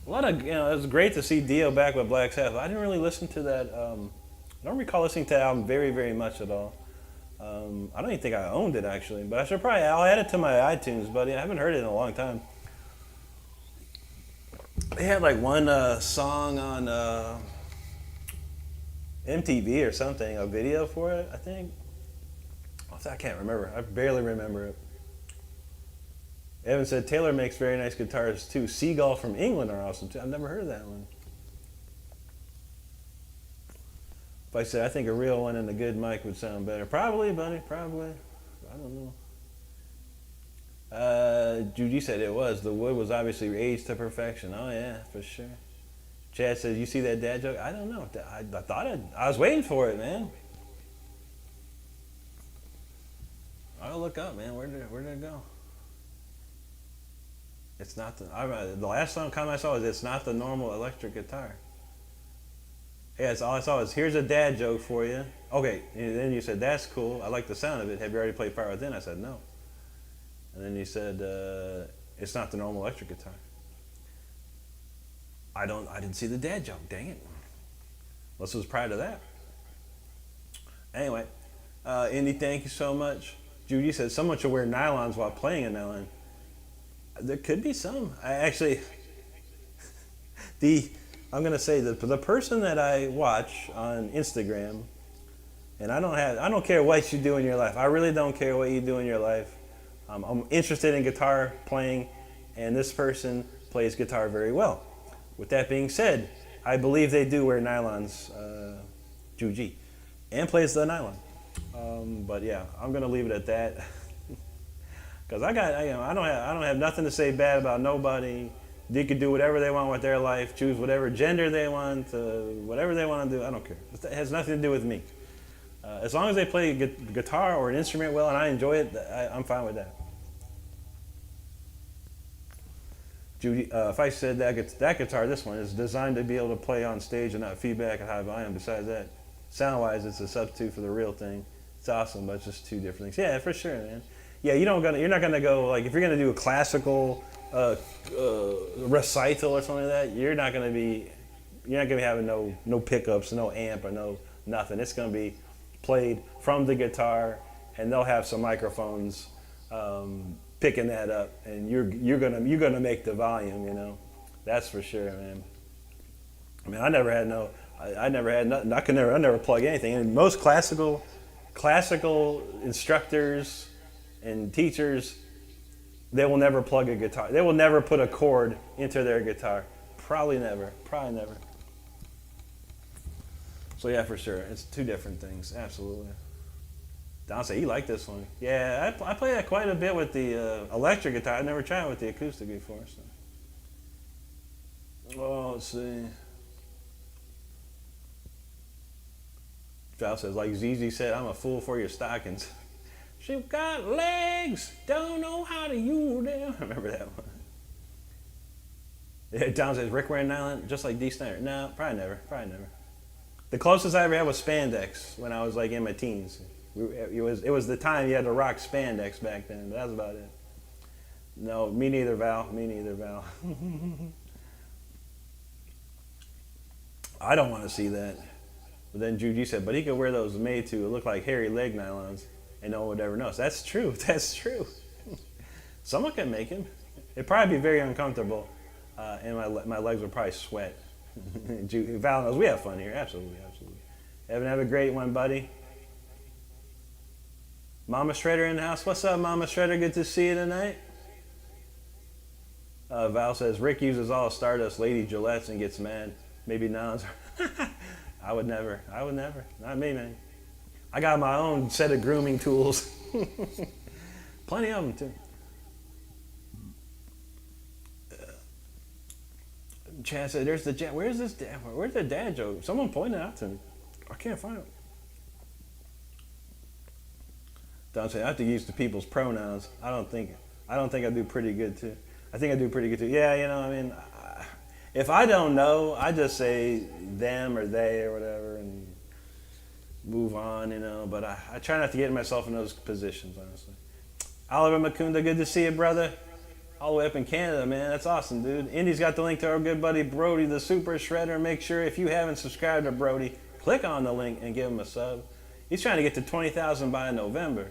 A lot of, it was great to see Dio back with Black Sabbath. I didn't really listen to that, I don't recall listening to that album very, very much at all. I don't even think I owned it, actually, but I'll add it to my iTunes, buddy. I haven't heard it in a long time. They had like one song on MTV or something, a video for it, I think. I can't remember. I barely remember it. Evan said, Taylor makes very nice guitars too. Seagull from England are awesome too. I've never heard of that one. If I said, I think a real one and a good mic would sound better. Probably, buddy, probably. I don't know. Judy said it was. The wood was obviously aged to perfection. Oh yeah, for sure. Chad says, you see that dad joke? I don't know. I thought I was waiting for it, man. I'll look up, man. Where did it go? It's not the last comment I saw was it's not the normal electric guitar. Yeah, all I saw was here's a dad joke for you. Okay, and then you said that's cool. I like the sound of it. Have you already played Fire Within? I said no. And then you said it's not the normal electric guitar. I didn't see the dad joke. Dang it. Unless it was prior to that. Anyway, Indy, thank you so much. Judy said someone should wear nylons while playing a nylon. There could be some. I'm gonna say that the person that I watch on Instagram, and I don't care what you do in your life. I really don't care what you do in your life. I'm interested in guitar playing, and this person plays guitar very well. With that being said, I believe they do wear nylons, Juji, and plays the nylon. But yeah, I'm gonna leave it at that. Cause I don't have nothing to say bad about nobody. They could do whatever they want with their life, choose whatever gender they want, whatever they want to do. I don't care. It has nothing to do with me. As long as they play guitar or an instrument well and I enjoy it, I'm fine with that. Judy, if I said that guitar, this one is designed to be able to play on stage and not feedback at high volume. Besides that, sound-wise, it's a substitute for the real thing. It's awesome, but it's just two different things. Yeah, for sure, man. Yeah, you're not gonna go like if you're gonna do a classical recital or something like that. You're not gonna be having no pickups, no amp, or no nothing. It's gonna be played from the guitar, and they'll have some microphones picking that up, and you're gonna make the volume. That's for sure, man. I mean, I never had nothing. I never plug anything. And most classical instructors and teachers, they will never plug a guitar. They will never put a chord into their guitar. Probably never. So yeah, for sure. It's two different things. Absolutely. Don said, you like this one. Yeah, I play that quite a bit with the electric guitar. I've never tried it with the acoustic before. So. Oh, let's see. Val says, like ZZ said, I'm a fool for your stockings. She got legs, don't know how to use them. I remember that one. Yeah, Don says, Rick wearing nylon, just like D. Snyder. No, probably never. The closest I ever had was spandex when I was like in my teens. It was the time you had to rock spandex back then, but that was about it. No, me neither, Val. I don't want to see that. But then Judy said, but he could wear those made to look like hairy leg nylons. And no one would ever know. So that's true. Someone can make him. It'd probably be very uncomfortable, and my legs would probably sweat. Val knows we have fun here. Absolutely. Evan, have a great one, buddy. Mama Shredder in the house. What's up, Mama Shredder? Good to see you tonight. Val says, Rick uses all Stardust Lady Gillettes and gets mad. Maybe nylons. I would never. Not me, man. I got my own set of grooming tools. Plenty of them, too. Chad said, "There's the dad. Where's this dad? Where's the dad joke? Someone pointed out to me. I can't find it." Don said, "I have to use the people's pronouns. I don't think I do pretty good too. I think I do pretty good too. Yeah, you know, I mean, if I don't know, I just say them or they or whatever and move on, you know. But I try not to get myself in those positions, honestly." Oliver Makunda, good to see you, brother. All the way up in Canada, man. That's awesome, dude. Indy's got the link to our good buddy Brody, the Super Shredder. Make sure if you haven't subscribed to Brody, click on the link and give him a sub. He's trying to get to 20,000 by November.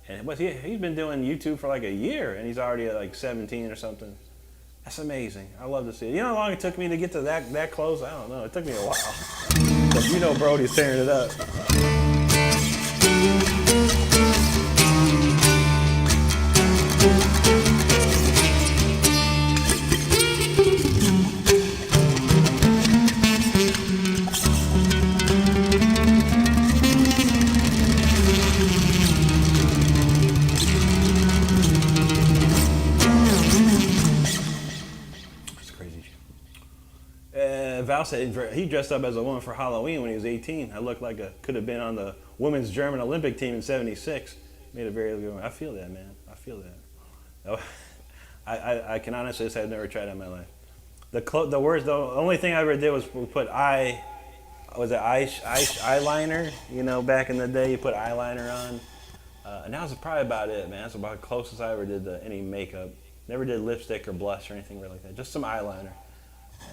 And he's been doing YouTube for like a year, and he's already at like 17 or something. That's amazing. I love to see it. You know how long it took me to get to that close? I don't know. It took me a while. But you know Brody's tearing it up. Val said he dressed up as a woman for Halloween when he was 18. I looked like could have been on the women's German Olympic team in '76. Made a very good one. I feel that, man. I feel that. I can honestly say I've never tried that in my life. The words, the only thing I ever did was put eyeliner. You know, back in the day, you put eyeliner on. And that was probably about it, man. That's about the closest I ever did to any makeup. Never did lipstick or blush or anything like that. Just some eyeliner.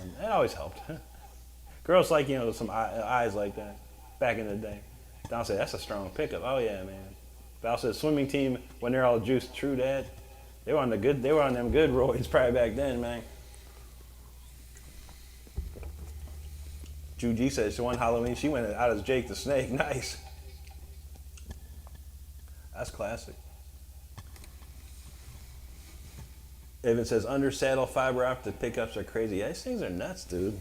And it always helped. Girls like, you know, some eyes like that back in the day. Don said, "That's a strong pickup." Oh yeah, man. Val said, "Swimming team when they're all juiced." True that. They were on them good roids probably back then, man. Juji said she won Halloween. She went out as Jake the Snake. Nice. That's classic. Evan says, "Under saddle fiber optic pickups are crazy." Yeah, these things are nuts, dude.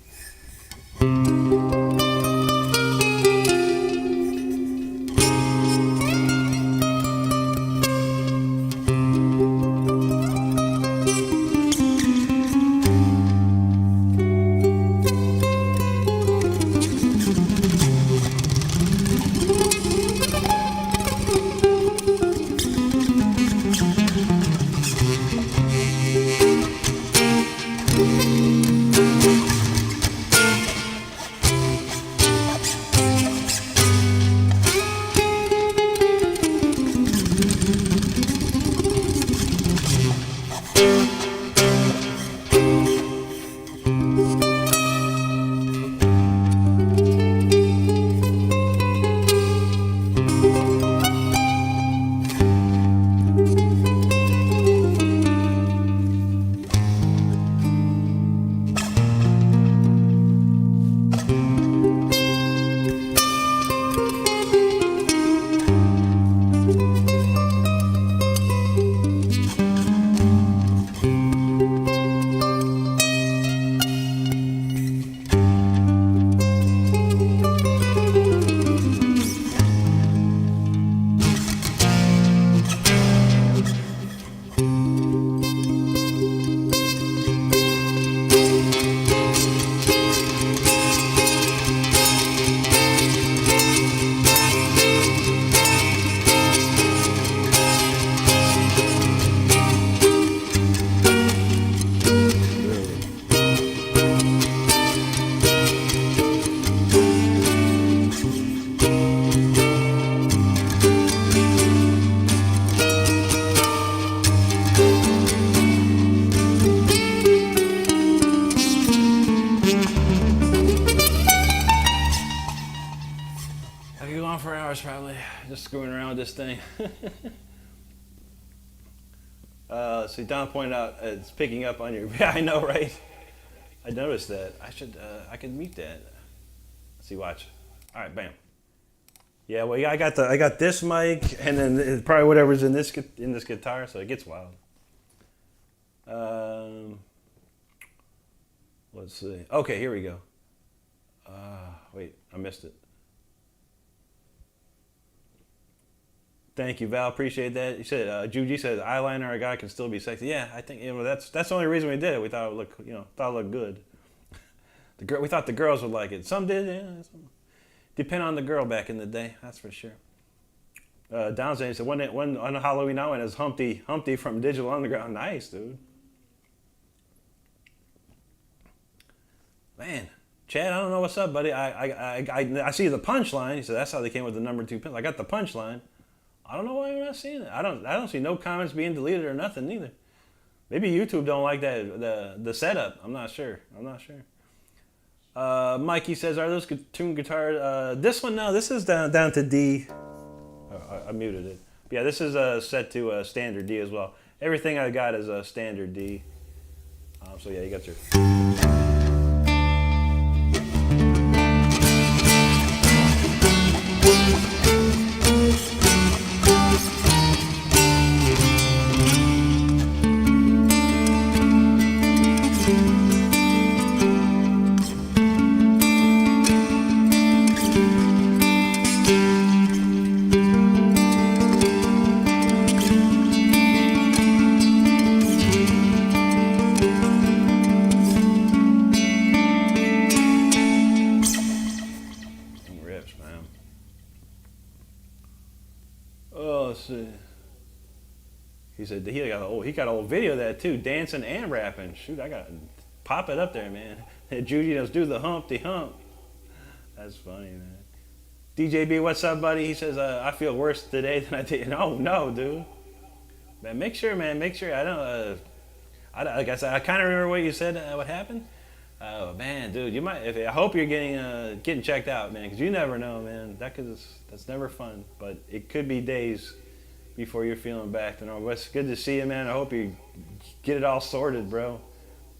Just screwing around with this thing. See, Don pointed out it's picking up on your. Yeah, I know, right? I noticed that. I could mute that. Let's see, watch. All right, bam. Yeah, well, I got this mic, and then probably whatever's in this guitar, so it gets wild. Let's see. Okay, here we go. Wait, I missed it. Thank you, Val. Appreciate that. You said Juji said eyeliner a guy can still be sexy. Yeah, I think that's the only reason we did it. We thought it looked good. We thought the girls would like it. Some did, yeah. Depend on the girl back in the day, that's for sure. Downstairs said one on Halloween I went as Humpty from Digital Underground. Nice, dude. Man, Chad, I don't know what's up, buddy. I see the punchline. He said that's how they came with the number 2 pin. I got the punchline. I don't know why I'm not seeing it. I don't see no comments being deleted or nothing either. Maybe YouTube don't like that the setup. I'm not sure. Mikey says, are those tuned guitars? This one, no. This is down to D. I muted it. But yeah, this is set to standard D as well. Everything I got is a standard D. So yeah, you got your. He said he got a whole video of that too, dancing and rapping. Shoot, I got to pop it up there, man. Judy does do the Humpty Hump. That's funny, man. DJB, what's up, buddy? He says, I feel worse today than I did. Oh no, dude. Man, make sure. I don't. Like I said, I kind of remember what you said. What happened? Oh man, dude, you might. I hope you're getting checked out, man, because you never know, man. That's never fun, but it could be days before you're feeling back to normal. But it's good to see you, man. I hope you get it all sorted, bro.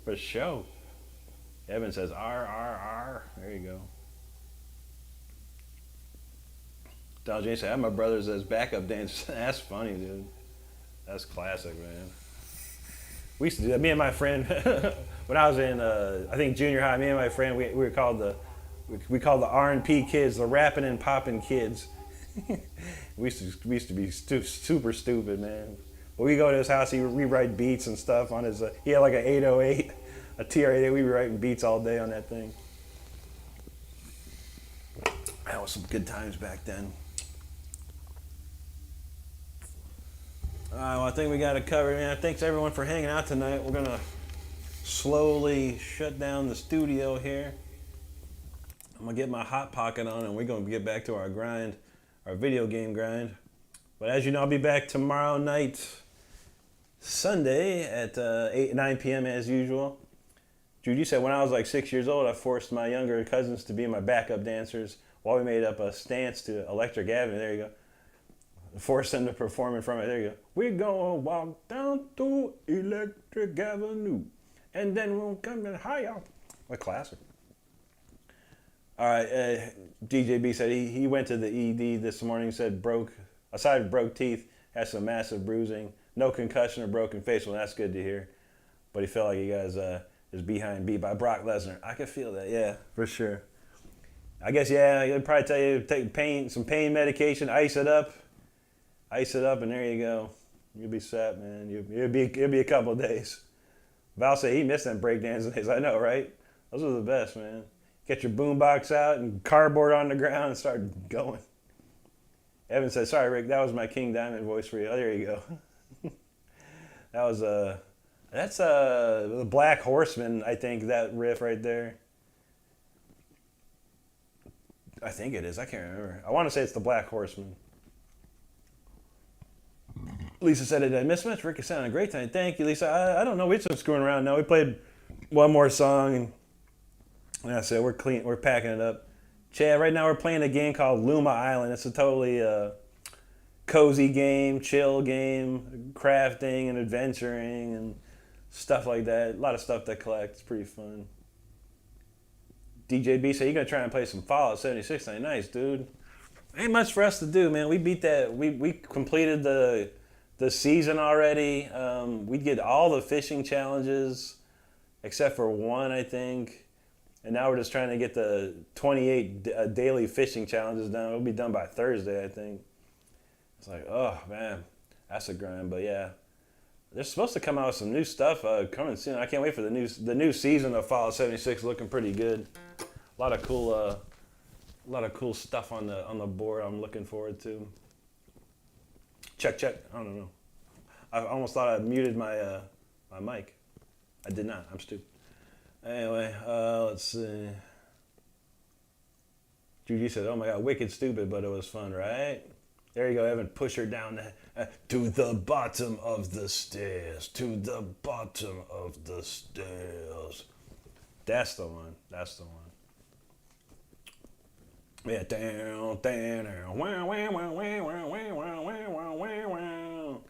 For sure. Evan says, R. There you go. Donald James said, I have my brothers as backup dancers. That's funny, dude. That's classic, man. We used to do that. Me and my friend, when I was in, I think junior high, me and my friend, we were called the R&P kids, the rapping and popping kids. we used to be super stupid, man. But we go to his house, he rewrite beats and stuff on his. He had like an 808, a TR-808. We were writing beats all day on that thing. That was some good times back then. Well, I think we got it covered, man. Thanks everyone for hanging out tonight. We're gonna slowly shut down the studio here. I'm gonna get my hot pocket on, and we're gonna get back to our grind. Our video game grind. But as you know, I'll be back tomorrow night, Sunday at 9 p.m. as usual. Jude, you said when I was like 6 years old, I forced my younger cousins to be my backup dancers while we made up a stance to Electric Avenue. There you go. Forced them to perform in front of me. There you go. We're gonna walk down to Electric Avenue, and then we'll come in higher. What classic. All right, DJB said he went to the ED this morning, said aside from broke teeth, had some massive bruising, no concussion or broken face. Well, that's good to hear. But he felt like he got his behind beat by Brock Lesnar. I could feel that, yeah, for sure. I guess, yeah, he'd probably tell you to take some pain medication, ice it up, and there you go. You'll be set, man. It'll be a couple of days. Val said he missed them breakdancing days. I know, right? Those were the best, man. Get your boombox out and cardboard on the ground and start going. Evan said, sorry, Rick, that was my King Diamond voice for you. Oh, there you go. That was, that's the Black Horseman, I think, that riff right there. I think it is. I can't remember. I want to say it's the Black Horseman. Lisa said, did I miss much? Rick is sounding great tonight. Thank you, Lisa. I don't know. We're just screwing around now. We played one more song, and like I said, we're packing it up. Chad, right now we're playing a game called Luma Island. It's a totally cozy game, chill game, crafting and adventuring and stuff like that. A lot of stuff to collect. It's pretty fun. DJB said, you're going to try and play some Fallout 76 tonight. Nice, dude. Ain't much for us to do, man. We beat that. We completed the season already. We did all the fishing challenges except for one, I think. And now we're just trying to get the 28 daily fishing challenges done. It'll be done by Thursday, I think. It's like, oh, man, that's a grind. But, yeah, They're supposed to come out with some new stuff coming soon. I can't wait for the new season of Fallout 76. Looking pretty good. A lot of cool stuff on the board. I'm looking forward to. Check. I don't know. I almost thought I muted my my mic. I did not. I'm stupid. Anyway, let's see. Judy said, "Oh my God, wicked stupid, but it was fun, right?" There you go, Evan. Push her down to the bottom of the stairs. To the bottom of the stairs. That's the one. That's the one. Yeah, down, down, wow, wow, wow, wow, wow, wow, wow, wow, wow.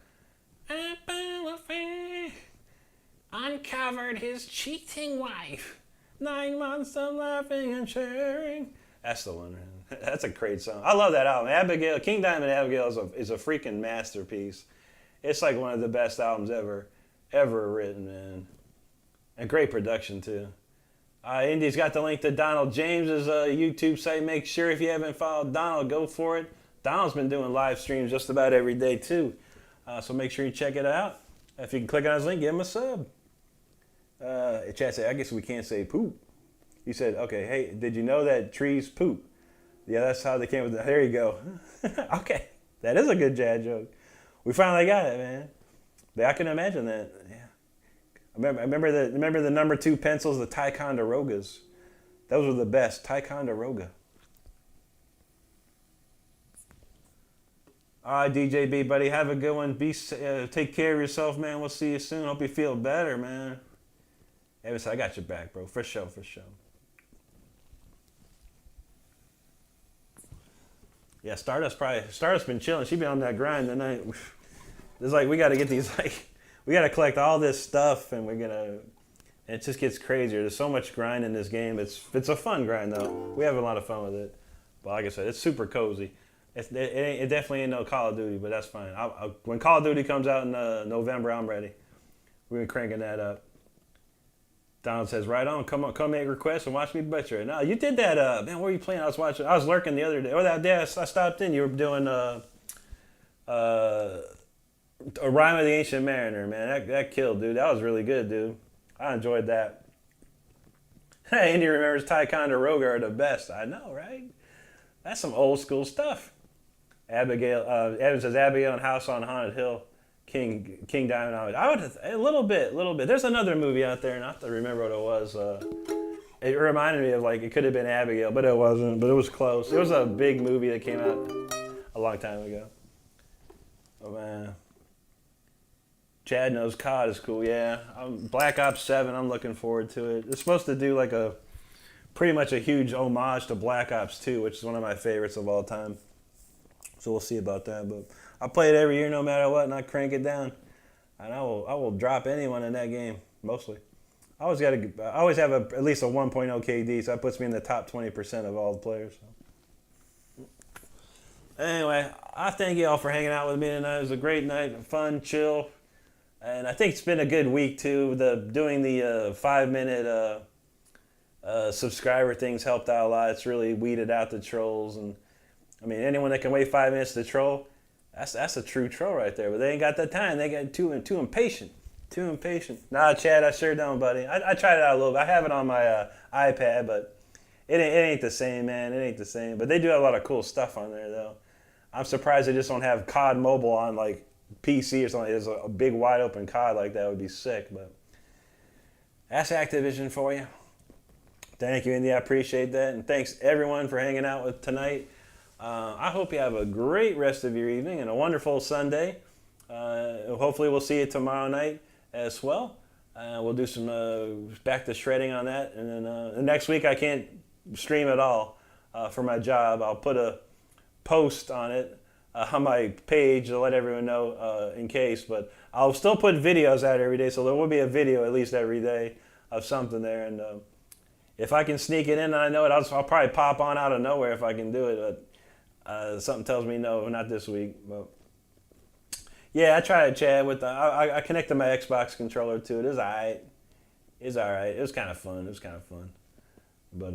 Uncovered his cheating wife. 9 months of laughing and sharing. That's the one, man. That's a great song. I love that album. Abigail, King Diamond Abigail is a freaking masterpiece. It's like one of the best albums ever written, man. And great production, too. Indy's got the link to Donald James's YouTube site. Make sure if you haven't followed Donald, go for it. Donald's been doing live streams just about every day, too. So make sure you check it out. If you can click on his link, give him a sub. Chat said, I guess we can't say poop. He said, okay, hey, did you know that trees poop? Yeah, that's how they came with it. There you go. Okay, that is a good Jad joke. We finally got it, man. But I can imagine that. Yeah. I remember the number 2 pencils, the Ticonderogas. Those were the best. Ticonderoga. All right, DJB, buddy, have a good one. Take care of yourself, man. We'll see you soon. Hope you feel better, man. Evan, I got your back, bro. For sure, for sure. Yeah, Stardust been chilling. She been on that grind tonight. It's like we got to get these we got to collect all this stuff, and it just gets crazier. There's so much grind in this game. It's a fun grind though. We have a lot of fun with it. But like I said, it's super cozy. It definitely ain't no Call of Duty, but that's fine. When Call of Duty comes out in November, I'm ready. We've been cranking that up. Donald says, right on, come make requests and watch me butcher it. No, you did that, man, what were you playing? I was lurking the other day. Or that day I stopped in, you were doing a Rhyme of the Ancient Mariner, man. That killed, dude. That was really good, dude. I enjoyed that. Hey, Andy remembers Ticonderoga are the best. I know, right? That's some old school stuff. Abigail, Evan says, Abigail and House on Haunted Hill. King Diamond. I would a little bit. There's another movie out there, and I have to remember what it was. It reminded me of it could have been Abigail, but it wasn't. But it was close. It was a big movie that came out a long time ago. Oh man, Chad knows COD is cool. Yeah, Black Ops 7. I'm looking forward to it. It's supposed to do pretty much a huge homage to Black Ops 2, which is one of my favorites of all time. So we'll see about that, but. I play it every year no matter what, and I crank it down. And I will drop anyone in that game, mostly. I always have at least a 1.0 KD, so that puts me in the top 20% of all the players. So. Anyway, I thank you all for hanging out with me tonight. It was a great night, fun, chill. And I think it's been a good week, too. Doing the 5-minute subscriber things helped out a lot. It's really weeded out the trolls. And I mean, anyone that can wait 5 minutes to troll, that's a true troll right there. But they ain't got the time. They got too impatient. Too impatient. Nah, Chad, I sure don't, buddy. I tried it out a little bit. I have it on my iPad, but it ain't the same, man. It ain't the same. But they do have a lot of cool stuff on there, though. I'm surprised they just don't have COD Mobile on PC or something. There's a big wide open COD like that would be sick. But that's Activision for you. Thank you, Indy. I appreciate that, and thanks everyone for hanging out with tonight. I hope you have a great rest of your evening and a wonderful Sunday. Hopefully we'll see you tomorrow night as well. We'll do some back to shredding on that. And then next week I can't stream at all for my job. I'll put a post on it on my page to let everyone know in case. But I'll still put videos out every day, so there will be a video at least every day of something there. And if I can sneak it in and I know it, I'll probably pop on out of nowhere if I can do it. But something tells me no, not this week. But yeah, I tried, Chad, with I connected my Xbox controller to it. It was alright. It was kind of fun. But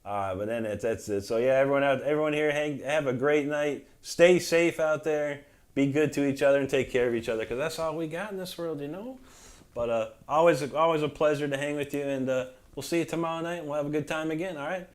but then that's it. So yeah, everyone here, have a great night. Stay safe out there. be good to each other and take care of each other, because that's all we got in this world, you know. But always a pleasure to hang with you, and we'll see you tomorrow night, and we'll have a good time again, all right?